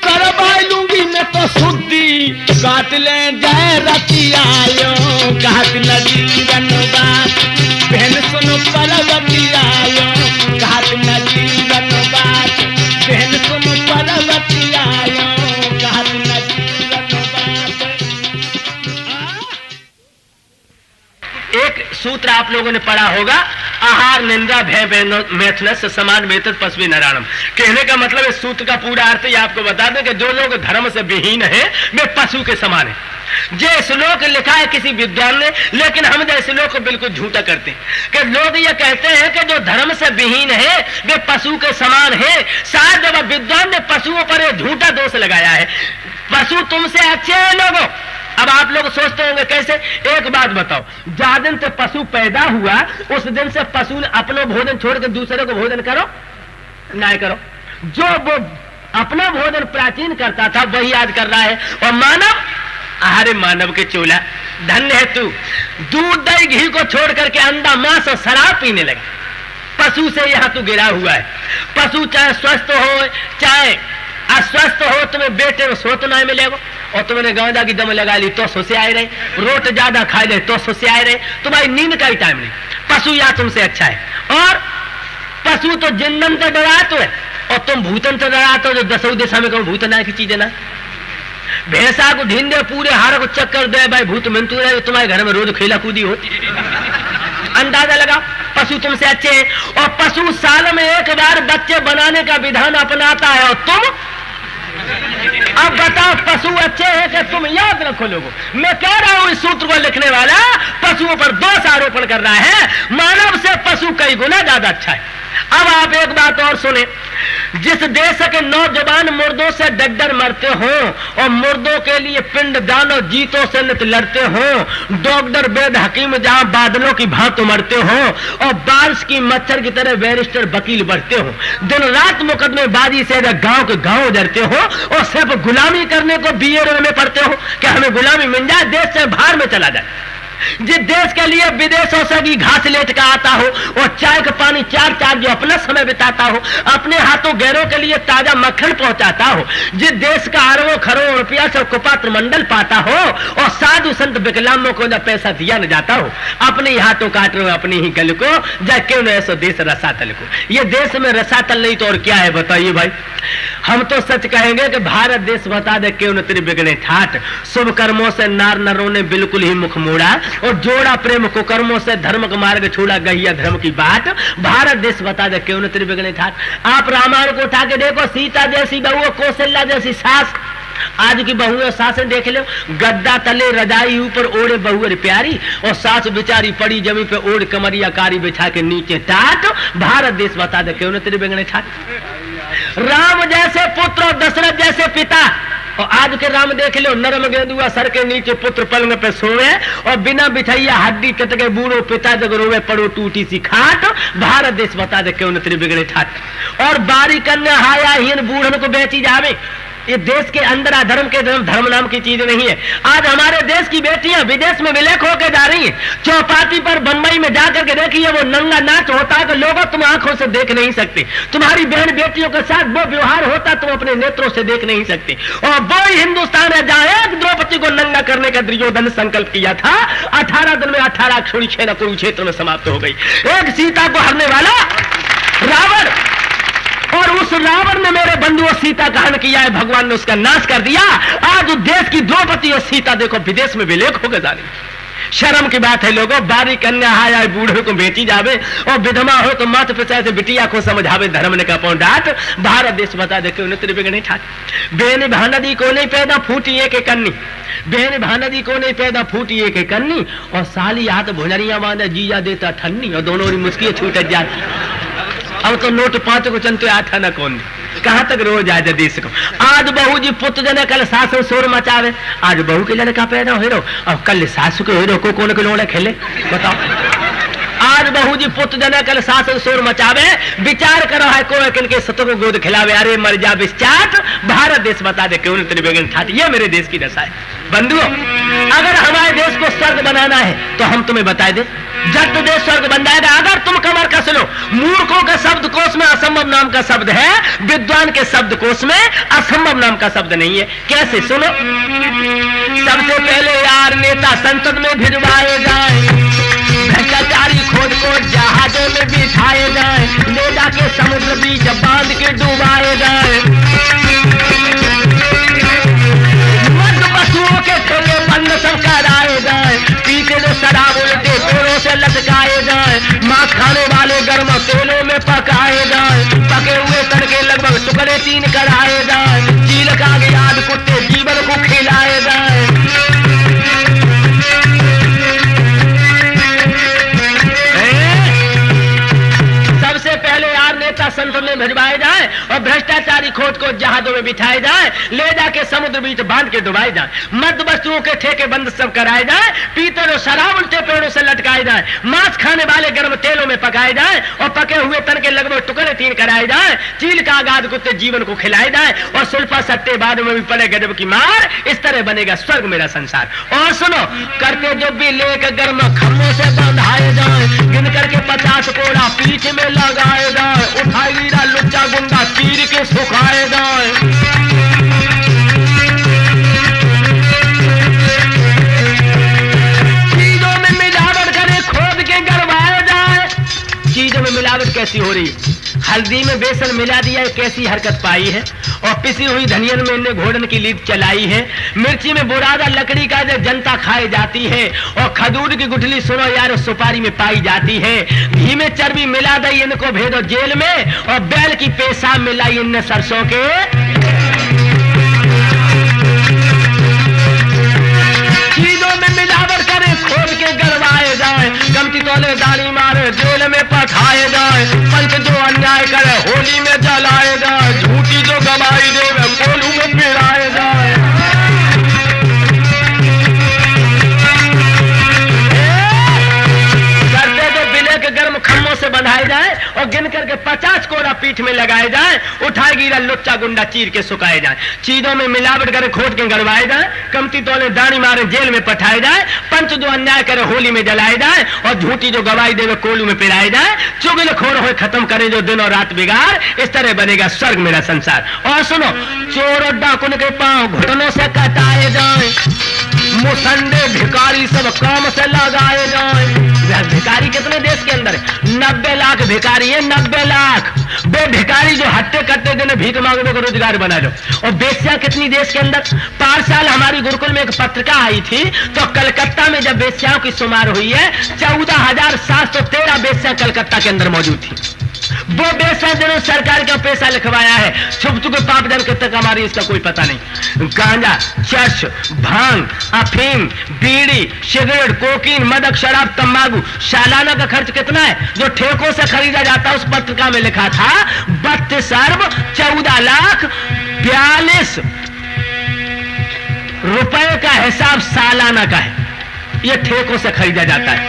करवा लूंगी मैं तो शुद्धि, काट ले जाए रति आयो घाट नजीरन बात, बहन सुनो पर्वती आयो घाट नजीरन बात, बहन सुनो पर्वती आयो घाट नजीरन बात। एक सूत्र आप लोगों ने पढ़ा होगा, आहार निंदा भय मैथुन से समान वेतन पशु नारायणम। कहने का मतलब इस सूत्र का पूरा अर्थ ये आपको बता दें कि जो लोग धर्म से विहीन है वे पशु के समान है। ये श्लोक लिखा है किसी विद्वान ने, लेकिन हम जैसे लोग को बिल्कुल झूठा करते हैं कि लोग ये कहते हैं कि जो धर्म से विहीन है वे पशु के समान है। शायद जब विद्वान ने पशुओं पर एक झूठा दोष लगाया है, पशु तुमसे अच्छे हैं लोगों। अब आप लोग सोचते होंगे कैसे, एक बात बताओ, जिस दिन से पशु पैदा हुआ उस दिन से पशु ने अपना भोजन छोड़ के दूसरे को भोजन करो नहीं करो, जो वो अपना भोजन प्राचीन करता था वही आज कर रहा है। और मानव, अरे मानव के चोला धन्य है तू, दूध दही घी को छोड़ करके अंडा मांस और शराब पीने लगे। पशु से यहाँ तू गिरा हुआ है। पशु चाहे स्वस्थ हो चाहे अस्वस्थ हो, तुम्हें बेटे में सो तो नहीं मिलेगा, और तुमने गांजा की दम लगा ली तो सोसे आए रहे, रोट ज्यादा खा ले तो सोसे आए रहे, तुम्हारी नींद का ही टाइम नहीं। पशु या तुमसे अच्छा है। और पशु तो जिन्नन से डरा तो है और तुम भूतन से डरा तो, जो दसों दिशा में कहूं भूतना की चीज है ना। भैंसा को ढीन दे, पूरे हार को चक्कर दे, भाई भूत मंतु है, तुम्हारे घर में रोज खेला कूदी होती। अंदाजा लगा, पशु तुमसे अच्छे हैं। और पशु साल में एक बार बच्चे बनाने का विधान अपनाता है और तुम, अब बताओ पशु अच्छे हैं कि तुम? याद रखो लोगों, मैं कह रहा हूं इस सूत्र को लिखने वाला पशुओं पर दोष आरोपण कर रहा है। मानव से पशु कई गुना ज्यादा अच्छा है। अब आप एक बात और सुने, जिस देश के नौजवान मुर्दों से डर मरते हो और मुर्दों के लिए पिंड दान और जीतों से नित लड़ते हो, डॉक्टर वेद हकीम जहां बादलों की भांत मरते हो और बारिश की मच्छर की तरह बैरिस्टर वकील बढ़ते हो, दिन रात मुकदमेबाजी से गांव के गांव उजरते हो और सिर्फ गुलामी करने को बीए में पढ़ते हो कि हमें गुलामी मिल जाए, देश से बाहर में चला जाए। जिस देश के लिए विदेशों से भी घास लेट का आता हो और चाय का पानी चार चार जो अपना समय बिताता हो, अपने हाथों गैरों के लिए ताजा मक्खन पहुंचाता हो, जिस देश का अरबों खरोड़ों रुपया से कुपात्र मंडल पाता हो और साधु संत विकलांगों को न पैसा दिया न जाता हो, अपने ही हाथों काट रहे हो अपनी ही गल को, जा क्यों न ऐसा देश रसातल को। ये देश में रसातल नहीं तो और क्या है बताइए भाई। हम तो सच कहेंगे कि भारत देश बता दे क्यों न तेरे बिगड़े ठाठ, शुभ कर्मों से नार नरों ने बिल्कुल ही मुख मोड़ा और जोड़ा प्रेम को कर्मों से धर्म का मार्ग छोड़ा गहिया धर्म की बात। भारत देश बता दे क्यों न तेरे बिगड़े ठाठ। आप रामायण को उठा के देखो, सीता जैसी बहू, कौशल्या जैसी सास, आज की बहुएं सासें देख लो, गद्दा तले रजाई ऊपर ओढ़े बहुएं प्यारी और सास बेचारी पड़ी जमी पे ओढ़ कमरिया कारी बिछा के नीचे टाट। भारत देश बता दे क्यों न तेरे बिगड़े ठाठ। राम जैसे पुत्र और दशरथ जैसे पिता, और आज के राम देख लो, नरम गेंदुआ सर के नीचे पुत्र पलंग पे सोए और बिना बिछैया हड्डी टटके बूढ़ो पिता जग रोवे पड़ो टूटी सी खाट। भारत देश बता दे क्यों न तेरे बिगड़े ठाट। और बारी कन्या हायाहीन बूढ़न को बेची जावे, ये देश के अंदर अधर्म के धर्म नाम की चीज नहीं है। आज हमारे देश की बेटियां विदेश में विलेख होकर जा रही हैं। चौपाटी पर बम्बई में जाकर के देखिए, वो नंगा नाच होता है तो लोग तुम आंखों से देख नहीं सकते। तुम्हारी बहन बेटियों के साथ वो व्यवहार होता तुम अपने नेत्रों से देख नहीं सकते। और वो हिंदुस्तान है जहां एक द्रौपदी को नंगा करने का दुर्योधन संकल्प किया था, 18 दिन में 18 अक्षोणी सेना कुरुक्षेत्र में समाप्त हो गई। एक सीता को हरने वाला रावण, और उस रावण ने मेरे बंधुओं सीता का हनन किया है, भगवान ने उसका नाश कर दिया। आज उस देश की द्रौपदी और सीता देखो विदेश में विलेख होकर जा रही। शर्म की बात है लोगों, बारी कन्या हाय आए बूढ़े को बेची जावे और विधवा हो तो मात पिता से बिटिया को समझावे धर्म ने का पाऊं डांट। भारत देश बता दे के उन्हें बिगड़े ठाक। बेन भानदी को नहीं पैदा फूटी एक कन्नी, बेन भानदी को नहीं पैदा फूटी एक कन्नी, और साली हाथ भुजरिया माने जीजा देता ठन्नी, और दोनों मुस्की छूट जाती। अब तो नोट 5 को चलते आठा न कौन, कहां तक रोज आए देश को। आज बहू जी पुत्र जने कल सासु शोर मचावे, आज बहू के लड़का पैदा हो रो और कल सासु के हो को कौन के लोड़े खेले बताओ। आज बहू जी पुत्र जने कल सासु शोर मचावे, विचार करो है कोई किनके सतों को गोद खिलावे, अरे मर जा बिस्चाट। भारत देश बता दे क्यों तेरे बेगन ठाट, ये मेरे देश की दशा है। बंधुओं, अगर हमारे देश को स्वर्ग बनाना है तो हम तुम्हें बता दे, जब देश स्वर्ग बन जाएगा। अगर तुम कमर कस लो, मूर्खों के शब्द कोश में असंभव नाम का शब्द है, विद्वान के शब्द कोश में असंभव नाम का शब्द नहीं है। कैसे सुनो, सबसे पहले यार नेता संसद में भिजवाए जाए, भ्रष्टाचारी खोज को जहाजों में बिठाए जाए, ले जाके समुद्र बीच बांध के डुबाए जाए, पशुओं के ठेके बंद सब कराए जाए, पीछे जो शराब उल्टे पेड़ों से लटकाए जाए, मांस खाने वाले गर्म तेलों में पकाए जाए, पके हुए तड़के लगभग टुकड़े 3 कराए जाए, चील का याद कुत्ते जीवन को खिलाए जाए। सबसे पहले यार नेता संसद में भिजवाए जाए और भ्रष्टाचारी खोज को जहाजों में बिठाए जाए, ले जाके समुद्र बीच बांध के डुबाए जाए, मद वस्तुओं के ठेके बंद सब कराए जाए, पीतल और शराब उल्टे पेड़ों से लटकाए जाए, मांस खाने वाले गर्म तेलों में पकाए जाए और पके हुए तन के लगभग टुकड़े 3 कराए जाए, चील का आगाद कुत्ते जीवन को खिलाए जाए और सुल्फा सट्टेबाज में भी पड़े गजब की मार। इस तरह बनेगा स्वर्ग मेरा संसार। और सुनो, करके जो भी लेक गर्म खम्भों से बंधाए जाए, गिन करके 50 कोड़ा पीठ में लगाए जाए, उठाई गिरा लुच्चा गुंडा चीर के सुखाए जाए। चीजों में मिलावट करे खोद के गड़वाए जाए। चीजों में मिलावट कैसी हो रही है, हल्दी में बेसन मिला दिया, कैसी हरकत पाई है, और पिसी हुई धनियन में इन्हें घोड़न की लीद चलाई है, मिर्ची में बुरादा लकड़ी का जो जनता खाई जाती है, और खजूर की गुठली सुनो यार सुपारी में पाई जाती है, घी में चर्बी मिला दी इनको भेदो जेल में, और बैल की पेशाब मिलाई इनने सरसों के। चीजों में मिलावट करे खोद के गड़वाए जाए, गमती तोले दाढ़ी मारे जेल में पठाए जाए, पंच जो अन्याय करे होली में जलाए जाए, झूठी जो गवाही दे कोलू में पिराए जाए। करते जो बिले के गर्म खम्भों से बंधाए जाए और गिन करके 50 कोड़ा पीठ में लगाए जाए, उठाए गिरा लुच्चा गुंडा चीर के सुखाए जाए, चीजों में मिलावट करे खोद के गड़वाए जाए, कमती तोले दाढ़ी मारे जेल में पठाए जाए, पंच जो अन्याय करे होली में जलाए जाए, और झूठी जो गवाही देवे कोलू में पिराए जाए, चुगलखोर हो खत्म करे जो दिन और रात बिगाड़। इस तरह बनेगा स्वर्ग मेरा संसार। और सुनो, चोर और डाकुन के पांव घुटनों से कटाए जाए, मुसंडे भिखारी सब काम से लगाए जाए। भिखारी कितने देश के अंदर है? 90 लाख भिखारी है, 90 लाख। बे भिखारी जो हट्टे कट्टे दिन भीख मांगने को रोजगार बना लो। और बेस्या कितनी देश के अंदर? 5 साल हमारी गुरुकुल में एक पत्रिका आई थी, तो कलकत्ता में जब बेस्याओं की शुमार हुई है, 14,713 बेस्या कलकत्ता के अंदर मौजूद थी। वो बेस्या जिन्होंने सरकार का पैसा लिखवाया है, छुप छुप पाप जन कितने कमा रही इसका कोई पता नहीं। गांजा, चर्च, भांग, अफीम, बीड़ी, सिगरेट, कोकीन, मदक, शराब, तंबाकू, सालाना का खर्च कितना है जो ठेकों से खरीदा जाता है? उस पत्रिका में लिखा था 32 अरब 14 लाख 42 रुपए का हिसाब सालाना का है, ये ठेकों से खरीदा जाता है।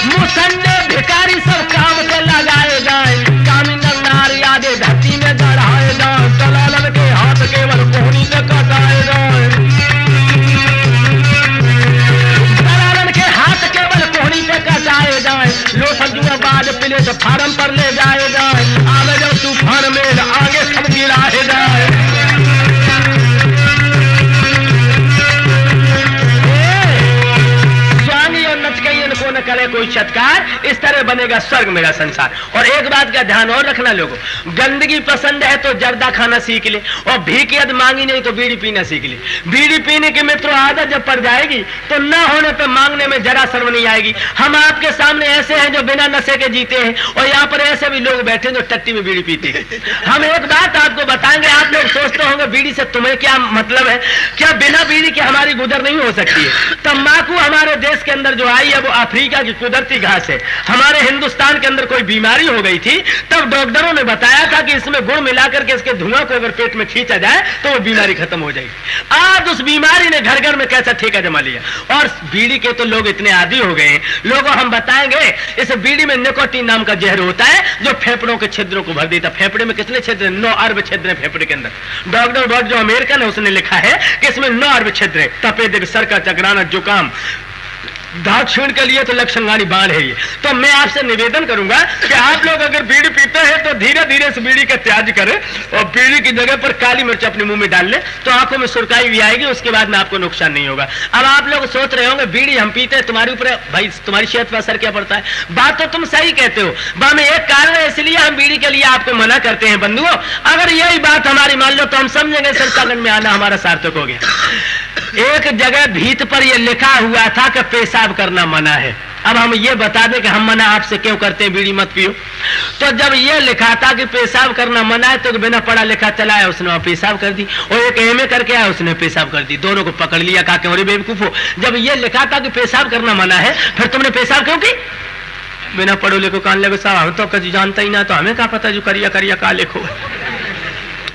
मुसन्ने भिखारी सब काम से लगाए जाए, कामी नार यादे धरती में गढ़ाए जाए, दलालन के हाथ केवल कोहनी से कटाए जाए, दलालन के हाथ केवल कोहनी से कटाए जाए, लोथन जुआ बाद प्लेट फार्म पर ले जाए जाए, आगे जब तूफान में आगे सब गिराए जाए। स्वामी और नच गई इनको न करे करे कोई सत्कार, इस तरह बनेगा स्वर्ग मेरा संसार। और एक बात का ध्यान और रखना लोगों, गंदगी पसंद है तो जर्दा खाना सीख ले, और भीख यदि मांगी नहीं तो बीड़ी पीना सीख ले। बीड़ी पीने की मित्रों आदत जब पड़ जाएगी तो न होने पर मांगने में जरा शर्म नहीं आएगी। हम आपके सामने ऐसे हैं जो बिना नशे के जीते हैं, और यहाँ पर ऐसे भी लोग बैठे हैं जो टट्टी में बीड़ी पीते हैं। हम एक बात आपको बताएंगे, आप लोग सोचते होंगे बीड़ी से तुम्हें क्या मतलब है, क्या बिना बीड़ी के हमारी गुजर नहीं हो सकती है? तंबाकू हमारे देश के अंदर जो आई है वो अफ्रीका की कुदरती घास है। हमारे हिंदुस्तान के अंदर कोई बीमारी हो गई थी, तब डॉक्टरों ने बताया था कि इसमें गुड़ मिलाकर के इसके धुआं को अगर पेट में खींचा जाए तो वो बीमारी खत्म हो जाएगी। आज उस बीमारी ने घर घर में कैसा ठेका जमा लिया, और बीड़ी के तो लोग इतने आदी हो गए हैं। लोगों हम बताएंगे, इस बीड़ी में निकोटीन नाम का जहर होता है जो फेफड़ों के छिद्रों को भर देता। फेफड़े में कितने छिद्र? 9 अरब छिद्र हैं फेफड़े के अंदर। डॉक्टर बॉट जो अमेरिकन है उसने लिखा है कि इसमें 9 अरब छिद्र है। तपेदिक, सर का चकराना, जुकाम, दांत छीण के लिए तो लक्षणगानी बाढ़ है ये। तो मैं आपसे निवेदन करूंगा कि आप लोग अगर बीड़ी पीते हैं तो धीरे धीरे इस बीड़ी का त्याग करें, और बीड़ी की जगह पर काली मिर्च अपने मुंह में डाल ले तो आंखों में सुरकाई भी आएगी, उसके बाद में आपको नुकसान नहीं होगा। अब आप लोग सोच रहे होंगे बीड़ी हम पीते हैं, तुम्हारे ऊपर भाई तुम्हारी सेहत पर असर क्या पड़ता है? बात तो तुम सही कहते हो, बा में एक कारण है इसलिए हम बीड़ी के लिए आपको मना करते हैं। बंधुओं, अगर यही बात हमारी मान लो तो हम समझेंगे संस्थागण में आना हमारा सार्थक हो गया। एक जगह भीत पर यह लिखा हुआ था कि पेशाब करना मना है। अब हम ये बता दें कि हम मना आपसे क्यों करते हैं बीड़ी मत पियो। तो जब ये लिखा था कि पेशाब करना मना है तो बिना पढ़ा लिखा चला है उसने पेशाब कर दी, और एक एमए करके आया उसने पेशाब कर दी। दोनों को पकड़ लिया, कहा क्यों रे बेवकूफो, जब ये लिखा था कि पेशाब करना मना है फिर तुमने पेशाब क्यों की? बिना पढ़ो लिखो कान लेगो साहब, हम तो कभी जानता ही ना, तो हमें क्या पता जो करिया करिया का लिखो।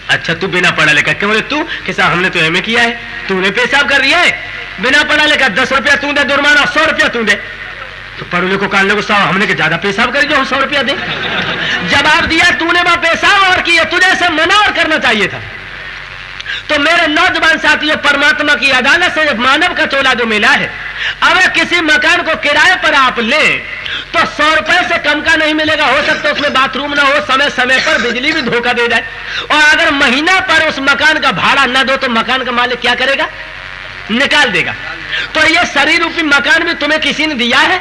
अच्छा तू बिना पढ़ा लिखा क्यों? बोले तू कि साहब हमने तो एमए किया है, तूने पेशाब कर दिया है। बिना पढ़ा लिखा 10 रुपया तू दे जुर्माना, 100 रुपया तू दे। तो पढ़ो लिखो कान लोगो साहब हमने के ज्यादा पेशाब कर जो 100 रुपया दे। जवाब दिया तूने वहां पेशाब और किया, तुझे ऐसे मना और करना चाहिए था। तो मेरे नौजवान साथियों, परमात्मा की अदालत से मानव का चोला जो मिला है, अगर किसी मकान को किराए पर आप लें तो 100 रुपए से कम का नहीं मिलेगा। हो सकता है उसमें बाथरूम ना हो, समय समय पर बिजली भी धोखा दे जाए, और अगर महीना पर उस मकान का भाड़ा न दो तो मकान का मालिक क्या करेगा? निकाल देगा। तो ये शरीर रूपी मकान भी तुम्हें किसी ने दिया है,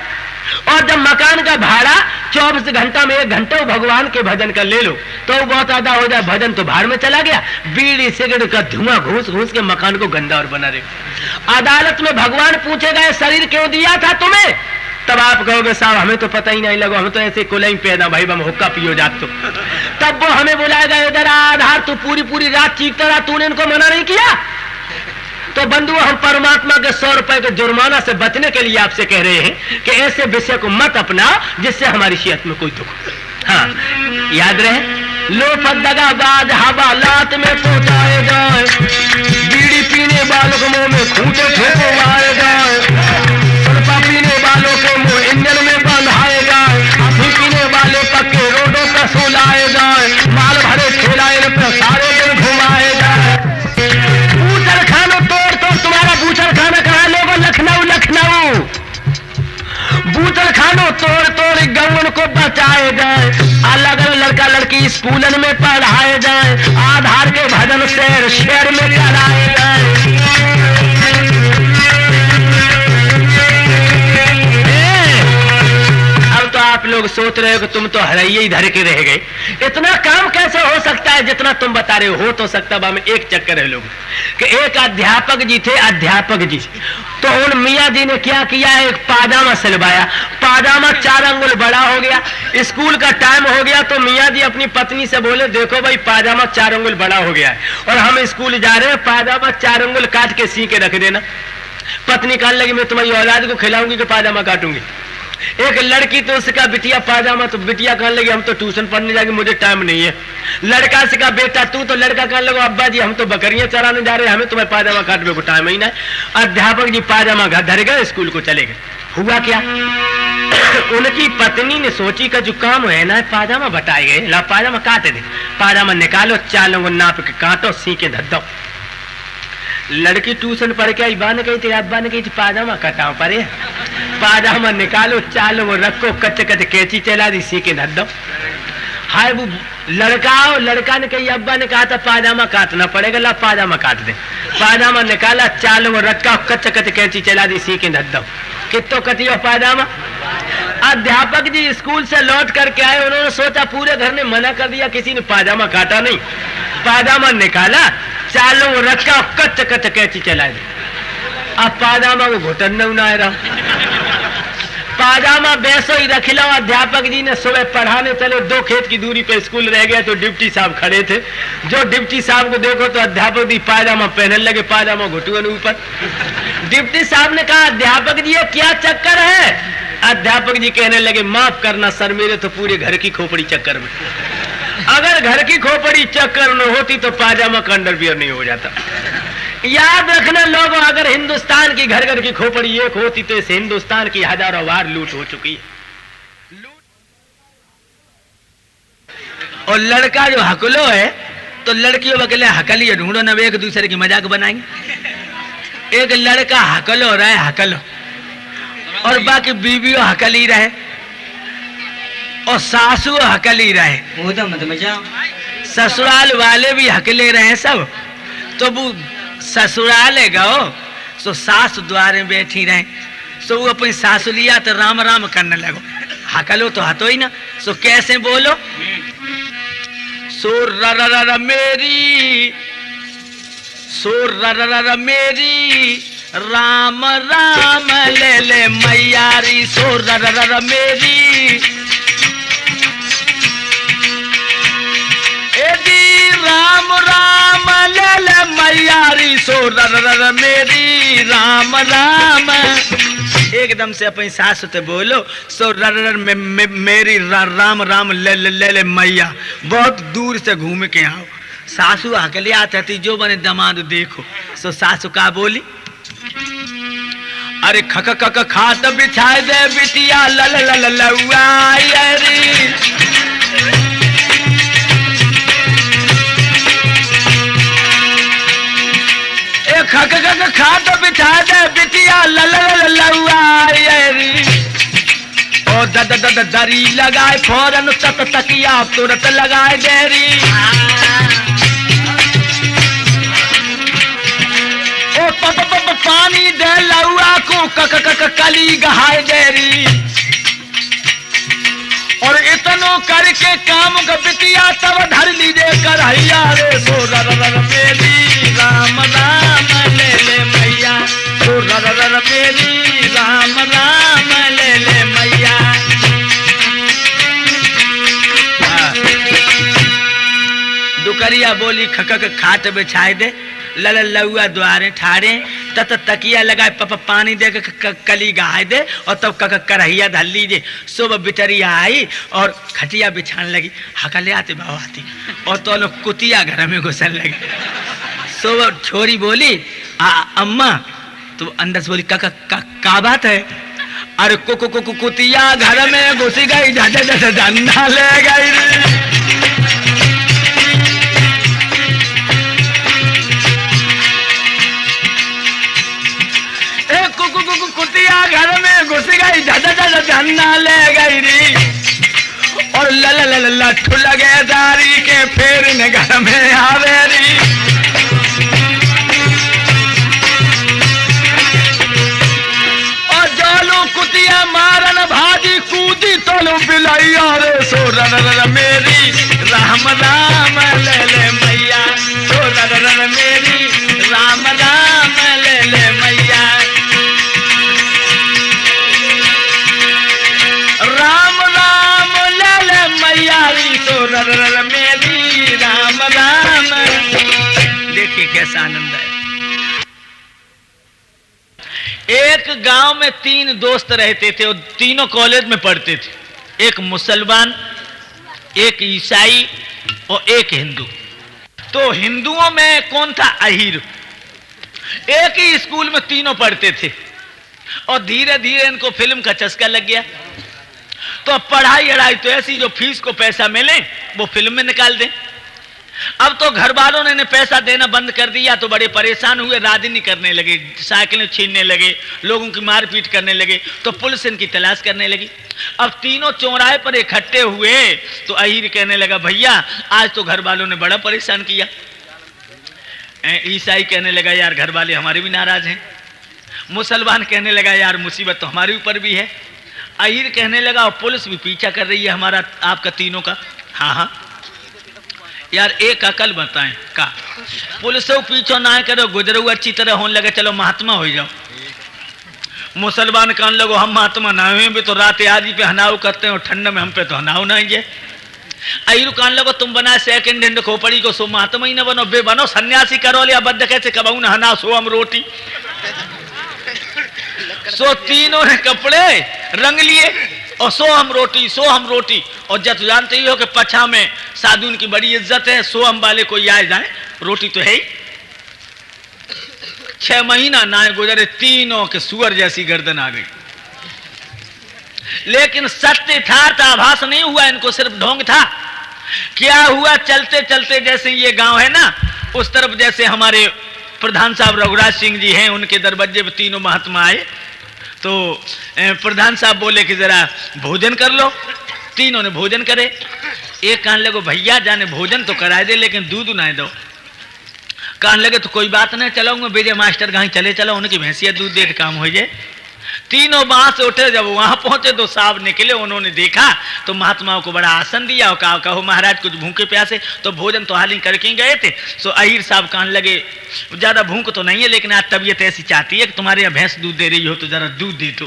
और जब मकान का भाड़ा 24 घंटा में 1 घंटा भगवान के भजन का ले लो तो बहुत ज्यादा हो जाए, भजन तो भाड़ में चला गया। बीड़ी सिगरेट का धुआं घूस घूस के मकान को गंदा और बना रहे। अदालत में भगवान पूछेगा शरीर क्यों दिया था तुम्हें? तब आप कहोगे साहब हमें तो पता ही नहीं लगा, हम तो ऐसे कोलाई पैदा भाई बम हुक्का पियो जात तो। तब वो हमें बुलाएगा, इधर आधार तू पूरी रात चीखता रहा, तूने इनको मना नहीं किया। तो बंधुओं, हम परमात्मा के 100 रुपए के जुर्माना से बचने के लिए आपसे कह रहे हैं कि ऐसे विषय को मत अपनाओ जिससे हमारी सेहत में कोई दुख हो। हाँ याद रहे, लोफत दगाबाज हवालात में पहुंचाए जाए, बीड़ी पीने वालों के मुंह में खूंटे ठोकवाए जाए, सुल्फा पीने वालों के मुंह इंजन में बंधाए जाए, अफीम पीने वाले पक्के रोडों पर सुलाए जाए, माल भरे ठेलाए पे सारे दिन घुमाए जाए। बूचर खानो तोड़ तुम्हारा बूचर खाना कहा लोगों? लखनऊ। बूचर खानो तोड़ गौन को बचाए जाए, अलग अलग लड़का लड़की स्कूलन में पढ़ाए जाए, आधार के भजन शहर में कराए जाए। तो आप लोग सोच रहे हो कि तुम तो हरइये ही धर के रह गए, इतना काम कैसे हो सकता है जितना तुम बता रहे हो तो सकता है। एक चक्कर है लोग कि एक अध्यापक जी थे, तो उन मियाँ जी ने क्या किया, एक पाजामा सिलवाया। पाजामा 4 अंगुल बड़ा हो गया, स्कूल का टाइम हो गया तो मियाँ जी अपनी पत्नी से बोले देखो भाई पाजामा 4 अंगुल बड़ा हो गया है और हम स्कूल जा रहे हैं, पाजामा 4 अंगुल काट के सी के रख देना। पत्नी कहने लगी मैं तुम्हारी औलाद को खिलाऊंगी कि पाजामा काटूंगी। एक लड़की तो उसका बिटिया पाजामा, तो बिटिया कहने लगी हम तो ट्यूशन पढ़ने जाएंगे, मुझे टाइम नहीं है। लड़का से कहा बेटा तू, तो लड़का कहने लगा अब्बा जी हम तो बकरियां चराने जा रहे हैं, हमें तुम्हें पाजामा काटने को टाइम ही ना है। अध्यापक जी पाजामा धर गए, स्कूल को चले गए। हुआ क्या, उनकी पत्नी ने सोची का जो काम है ना, पाजामा बटाए गए, ला पाजामा काटे दे, पाजामा निकालो, 4 लोगों नाप के काटो, सी के धर दो। लड़की ट्यूशन पढ़ के आई, बाने गई थी, अब्बा ने कही थी पाजामा कटाओ परे, पाजामा निकालो, 4 लोगों रखो, कच कच कैची चला दी, सी के धर दो। हाय वो लड़का ने कही, अब्बा ने कहा था पाजामा काटना पड़ेगा, ला पाजामा काट दे। पाजामा निकाला, चाल वो रखा, कच्च कच्च कैंची चला दी, सी के धद्दम कितो कटी हो पाजामा। अध्यापक जी स्कूल से लौट करके आए, उन्होंने सोचा पूरे घर ने मना कर दिया, किसी ने पाजामा काटा नहीं। पाजामा निकाला, चालो वो रखा, कच्च कच्च कैंची चला दी। अब पाजामा को घुटन न आ रहा, पाजामा वैसो ही रख लो। अध्यापक जी ने सुबह पढ़ाने चले, 2 खेत की दूरी पे स्कूल रह गया, तो डिप्टी साहब खड़े थे। जो डिप्टी साहब को देखो तो अध्यापक जी पाजामा पहनने लगे, पाजामा घुटुअन ऊपर। डिप्टी साहब ने कहा, अध्यापक जी ये क्या चक्कर है? अध्यापक जी कहने लगे, माफ करना सर, मेरे तो पूरे घर की खोपड़ी चक्कर में। अगर घर की खोपड़ी चक्कर न होती तो पाजामा का अंडरवियर नहीं हो जाता। याद रखना लोगों, अगर हिंदुस्तान की घर घर की खोपड़ी एक होती तो इस हिंदुस्तान की हजारों बार लूट हो चुकी है। और लड़का जो हकलो है तो लड़कियों अकेले हकली ढूंढो ना, एक दूसरे की मजाक बनाएंगे। एक लड़का हकलो रहे, हकलो, और बाकी बीवियों हकली रहे और सासू हकली रहे, वो तो मत मजा। ससुराल वाले भी हकले रहे सब। तो वो ससुराले गो सो सास द्वारे बैठी रहे, सो वो अपनी सासु लिया तो राम राम करने लगो। हकलो तो हतो ही ना, सो कैसे बोलो? सो र मेरी, सो र मेरी, राम राम ले ले मैयारी, सो र मेरी, राम राम ले ले मैयारी, सो र मेरी, राम राम। एकदम से अपनी सास से बोलो, सो र मेरी, राम राम ले ले मैया। बहुत दूर से घूम के आओ। सासू हकले आते थी, जो बने दमाद देखो। सो सासू का बोली, अरे खक खक खात बिछाए दे बिटिया, लल लल लउआई। खक खक खात बिछा दे बिटिया, लल लल लउआई। ओ दद दद दरी लगाए, फौरन तत तकिया तुरंत लगाए देरी। ओ पप पप पानी दे लउआ को, कक कक कली गहाए देरी। और इतनो करके काम का बिटिया, तब धर लीजिए करहिया रे, सो र मेरी, राम राम ले ले मैया, सो र मेरी, राम राम ले ले मैया। दुकरिया बोली, खक खाट बिछाए दे, लल लउआ द्वारे ठाड़े, तत तकिया लगाए, पप पानी दे कली गहाए दे, और तब करहिया धर लीजिए। सुबह बिटरिया आई और खटिया बिछाने लगी। हकले आते बाबा आती, और तो लोग कुतिया घर में घुसन लगे। सुबह छोरी बोली, अम्मा, तो अंदर से बोली, का बात है? अरे कुतिया घर में घुस गई, झंडा ले गई। कुतिया घर में घुस गई, झंडा ले गई री। और लल लल लट्ठू लगे दारी के, फिर ने घर में आवे री। और जोलू कुतिया मारन भाजी, कूदी तोलू बिलैया रे, सो र मेरी, राम राम ले ले मैया, सो र मेरी, राम राम ले ले मैया। राम राम ले ले मैयारी, सो र मेरी, राम राम। देखिए कैसा आनंद है। एक गांव में 3 दोस्त रहते थे, और तीनों कॉलेज में पढ़ते थे। एक मुसलमान, एक ईसाई और एक हिंदू। तो हिंदुओं में कौन था? अहीर। एक ही स्कूल में तीनों पढ़ते थे, और धीरे धीरे इनको फिल्म का चस्का लग गया। तो पढ़ाई अड़ाई तो ऐसी, जो फीस को पैसा मिले वो फिल्म में निकाल दें। अब तो घर वालों ने पैसा देना बंद कर दिया तो बड़े परेशान हुए, राजनी करने लगे, साइकिलें छीनने लगे, लोगों की मारपीट करने लगे, तो पुलिस इनकी तलाश करने लगी। अब तीनों चौराहे पर इकट्ठे हुए तो अहीर कहने लगा भैया आज तो घर वालों ने बड़ा परेशान किया। ईसाई कहने लगा यार घर वाले हमारे भी नाराज हैं। मुसलमान कहने लगा यार मुसीबत तो हमारे ऊपर भी है। अहीर कहने लगा और पुलिस भी पीछा कर रही है हमारा आपका तीनों का। हाँ हाँ यार एक अकल बताएं का, पुलिस पीछो ना करो, गुजरो अच्छी तरह होने लगे, चलो महात्मा हो जाओ। मुसलमान कहने लगो हम महात्मा ना हुए भी तो रात आदि पे हनाव करते हैं और ठंड में हम पे तो हनाव ना ही। अहीर कहने लगो तुम बना सेकंड हैंड खोपड़ी को सो महात्मा ही ना बनो, बे बनो सन्यासी करो लिया बद्ध कैसे कबाऊ ना हना सो हम रोटी। सो तीनों ने कपड़े रंग लिए और सो हम रोटी। और जब जानते ही हो कि पछा में साधुन की बड़ी इज्जत है, सो हम वाले कोई आए जाए रोटी तो है ही। 6 महीना ना गुजरे तीनों के सुअर जैसी गर्दन आ गई। लेकिन सत्य था आभास नहीं हुआ, इनको सिर्फ ढोंग था। क्या हुआ, चलते चलते जैसे ये गांव है ना उस तरफ जैसे हमारे प्रधान साहब रघुराज सिंह जी हैं, उनके दरवाजे पर तीनों महात्मा आए तो प्रधान साहब बोले कि जरा भोजन कर लो। तीनों ने भोजन करे। एक कहने लगे भैया जाने भोजन तो करा दे लेकिन दूध ना दो। कहने लगे तो कोई बात नहीं, चलाऊंगा विजय मास्टर कहीं चले चलो, उनकी भैंसिया दूध दे काम हो जाए। तीनों वहां से उठे, जब वहां पहुंचे तो साहब निकले, उन्होंने देखा तो महात्माओं को बड़ा आसन दिया और कहा कहो महाराज कुछ भूखे प्यासे, तो भोजन तो हाल ही करके गए थे। सो अहीर साहब कहने लगे ज्यादा भूख तो नहीं है लेकिन आज तबीयत ऐसी चाहती है कि तुम्हारे यहाँ भैंस दूध दे रही हो तो जरा दूध दे दो।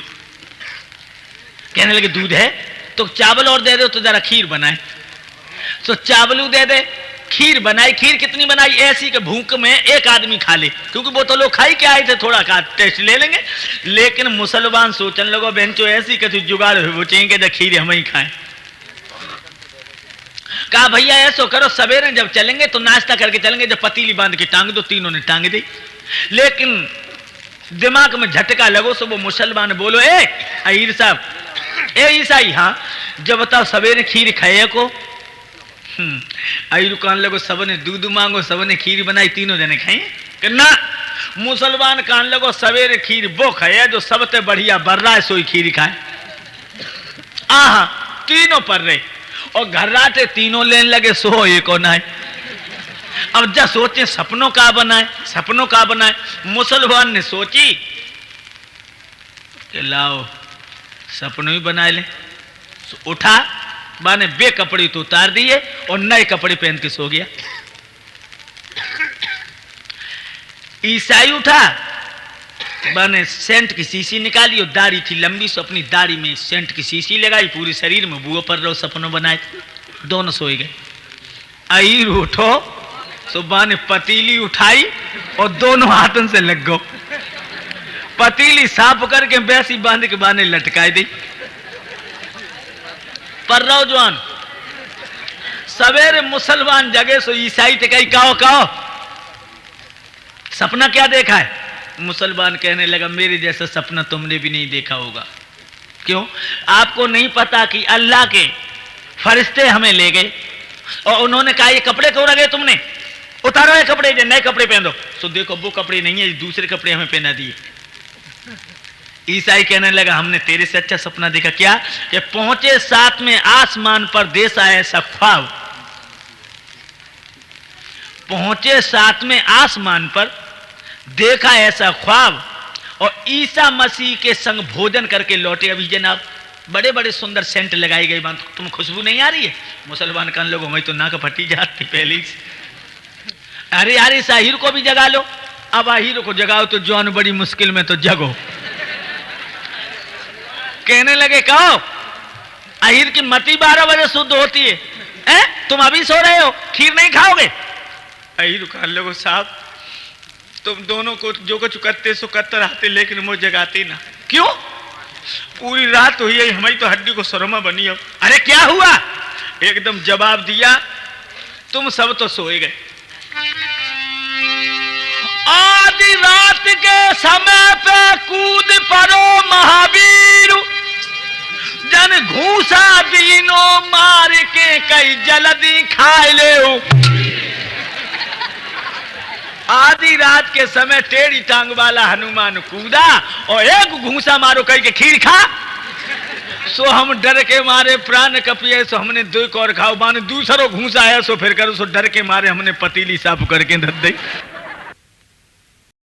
कहने लगे दूध है तो चावल और दे दो तो जरा खीर बनाए। सो चावल दे दे, खीर बनाई। खीर कितनी बनाई, ऐसी कि भूख में एक आदमी खा ले, क्योंकि वो तो लोग खाई के आए थे, थोड़ा का टेस्ट ले लेंगे। लेकिन मुसलमान सोचने लगो बेंचो ऐसी कि जुगाड़ हुई वो चाहिए जब खीर हम ही खाएं। कहा भैया ऐसा करो सवेरे जब चलेंगे तो नाश्ता करके चलेंगे, जब पतीली बांध के टांग दो। तीनों ने टांग दी। लेकिन दिमाग में झटका लगो सो वो मुसलमान बोलो ए अहीर साहब, ए ईसाई, हाँ जब बताओ सवेरे खीर खाए को। अहीर कहने लगो सबने दूध मांगो, सबने खीर बनाई, तीनों जने खाए ना। मुसलमान कहने लगो सवेरे खीर वो खाए जो सबसे बढ़िया बर रहा है सोई खीर खाए। आहा तीनों पर रहे और घर्राटे तीनों लेने लगे, सो एक और ना। अब जब सोचे सपनों का बनाए। मुसलमान ने सोची कि लाओ सपनों ही बना ले। उठा माने बे कपड़े तो उतार दिए और नए कपड़े पहन के सो गया। ईसाई उठा माने सेंट की शीशी निकाली और दाढ़ी थी लंबी, सो अपनी दाढ़ी में सेंट की शीशी लगाई, पूरी शरीर में बुआ पर रहो सपनों बनाए। दोनों सोए गए। अहीर उठो सो बाने पतीली उठाई और दोनों हाथों से लग गो। पतीली साफ करके बैसी बांध के बाने लटकाई दी। पर रहो जवान सवेरे मुसलमान जगे सो ईसाई ते कही कहो सपना क्या देखा है। मुसलमान कहने लगा मेरे जैसा सपना तुमने भी नहीं देखा होगा। क्यों, आपको नहीं पता कि अल्लाह के फरिश्ते हमें ले गए और उन्होंने कहा ये कपड़े क्यों रखे तुमने, उतारो ये कपड़े, नए कपड़े पहन दो। तो देखो वो कपड़े नहीं है, दूसरे कपड़े हमें पहना दिए। ईसाई कहने लगा हमने तेरे से अच्छा सपना देखा। क्या, कि पहुंचे साथ में आसमान पर देश आए ऐसा ख्वाब। पहुंचे साथ में आसमान पर देखा ऐसा ख्वाब और ईसा मसीह के संग भोजन करके लौटे। अभी जनाब बड़े बड़े सुंदर सेंट लगाई गई, बात तुम खुशबू नहीं आ रही है। मुसलमान कहने लोगों में तो नाक फटी जाती पहले ही। अरे यार इस अहीर को भी जगा लो। अब अहीर को जगाओ तो जवान बड़ी मुश्किल में तो जगो। कहने लगे कहो अहीर की मती 12 बजे शुद्ध होती है, तुम अभी सो रहे हो, खीर नहीं खाओगे। अहीर कहने लगे साहब तुम दोनों को जो कुछ करते सो करते रहते लेकिन मुझे जगाते ना। क्यों, पूरी रात हुई है हमारी तो हड्डी को शर्मा बनी हो। अरे क्या हुआ, एकदम जवाब दिया तुम सब तो सोए गए। आधी रात के समय पे कूद पड़ो महावीर, जन घूसा दीनो मार के कई जल्दी खाए ले। आधी रात के समय टेढ़ी टांग वाला हनुमान कूदा और एक घूसा मारो कह के खीर खा। सो हम डर के मारे प्राण कपिए, सो हमने दो और खाओ, माने दूसरो घूसा है, सो फिर करो, सो डर के मारे हमने पतीली साफ करके धर दी।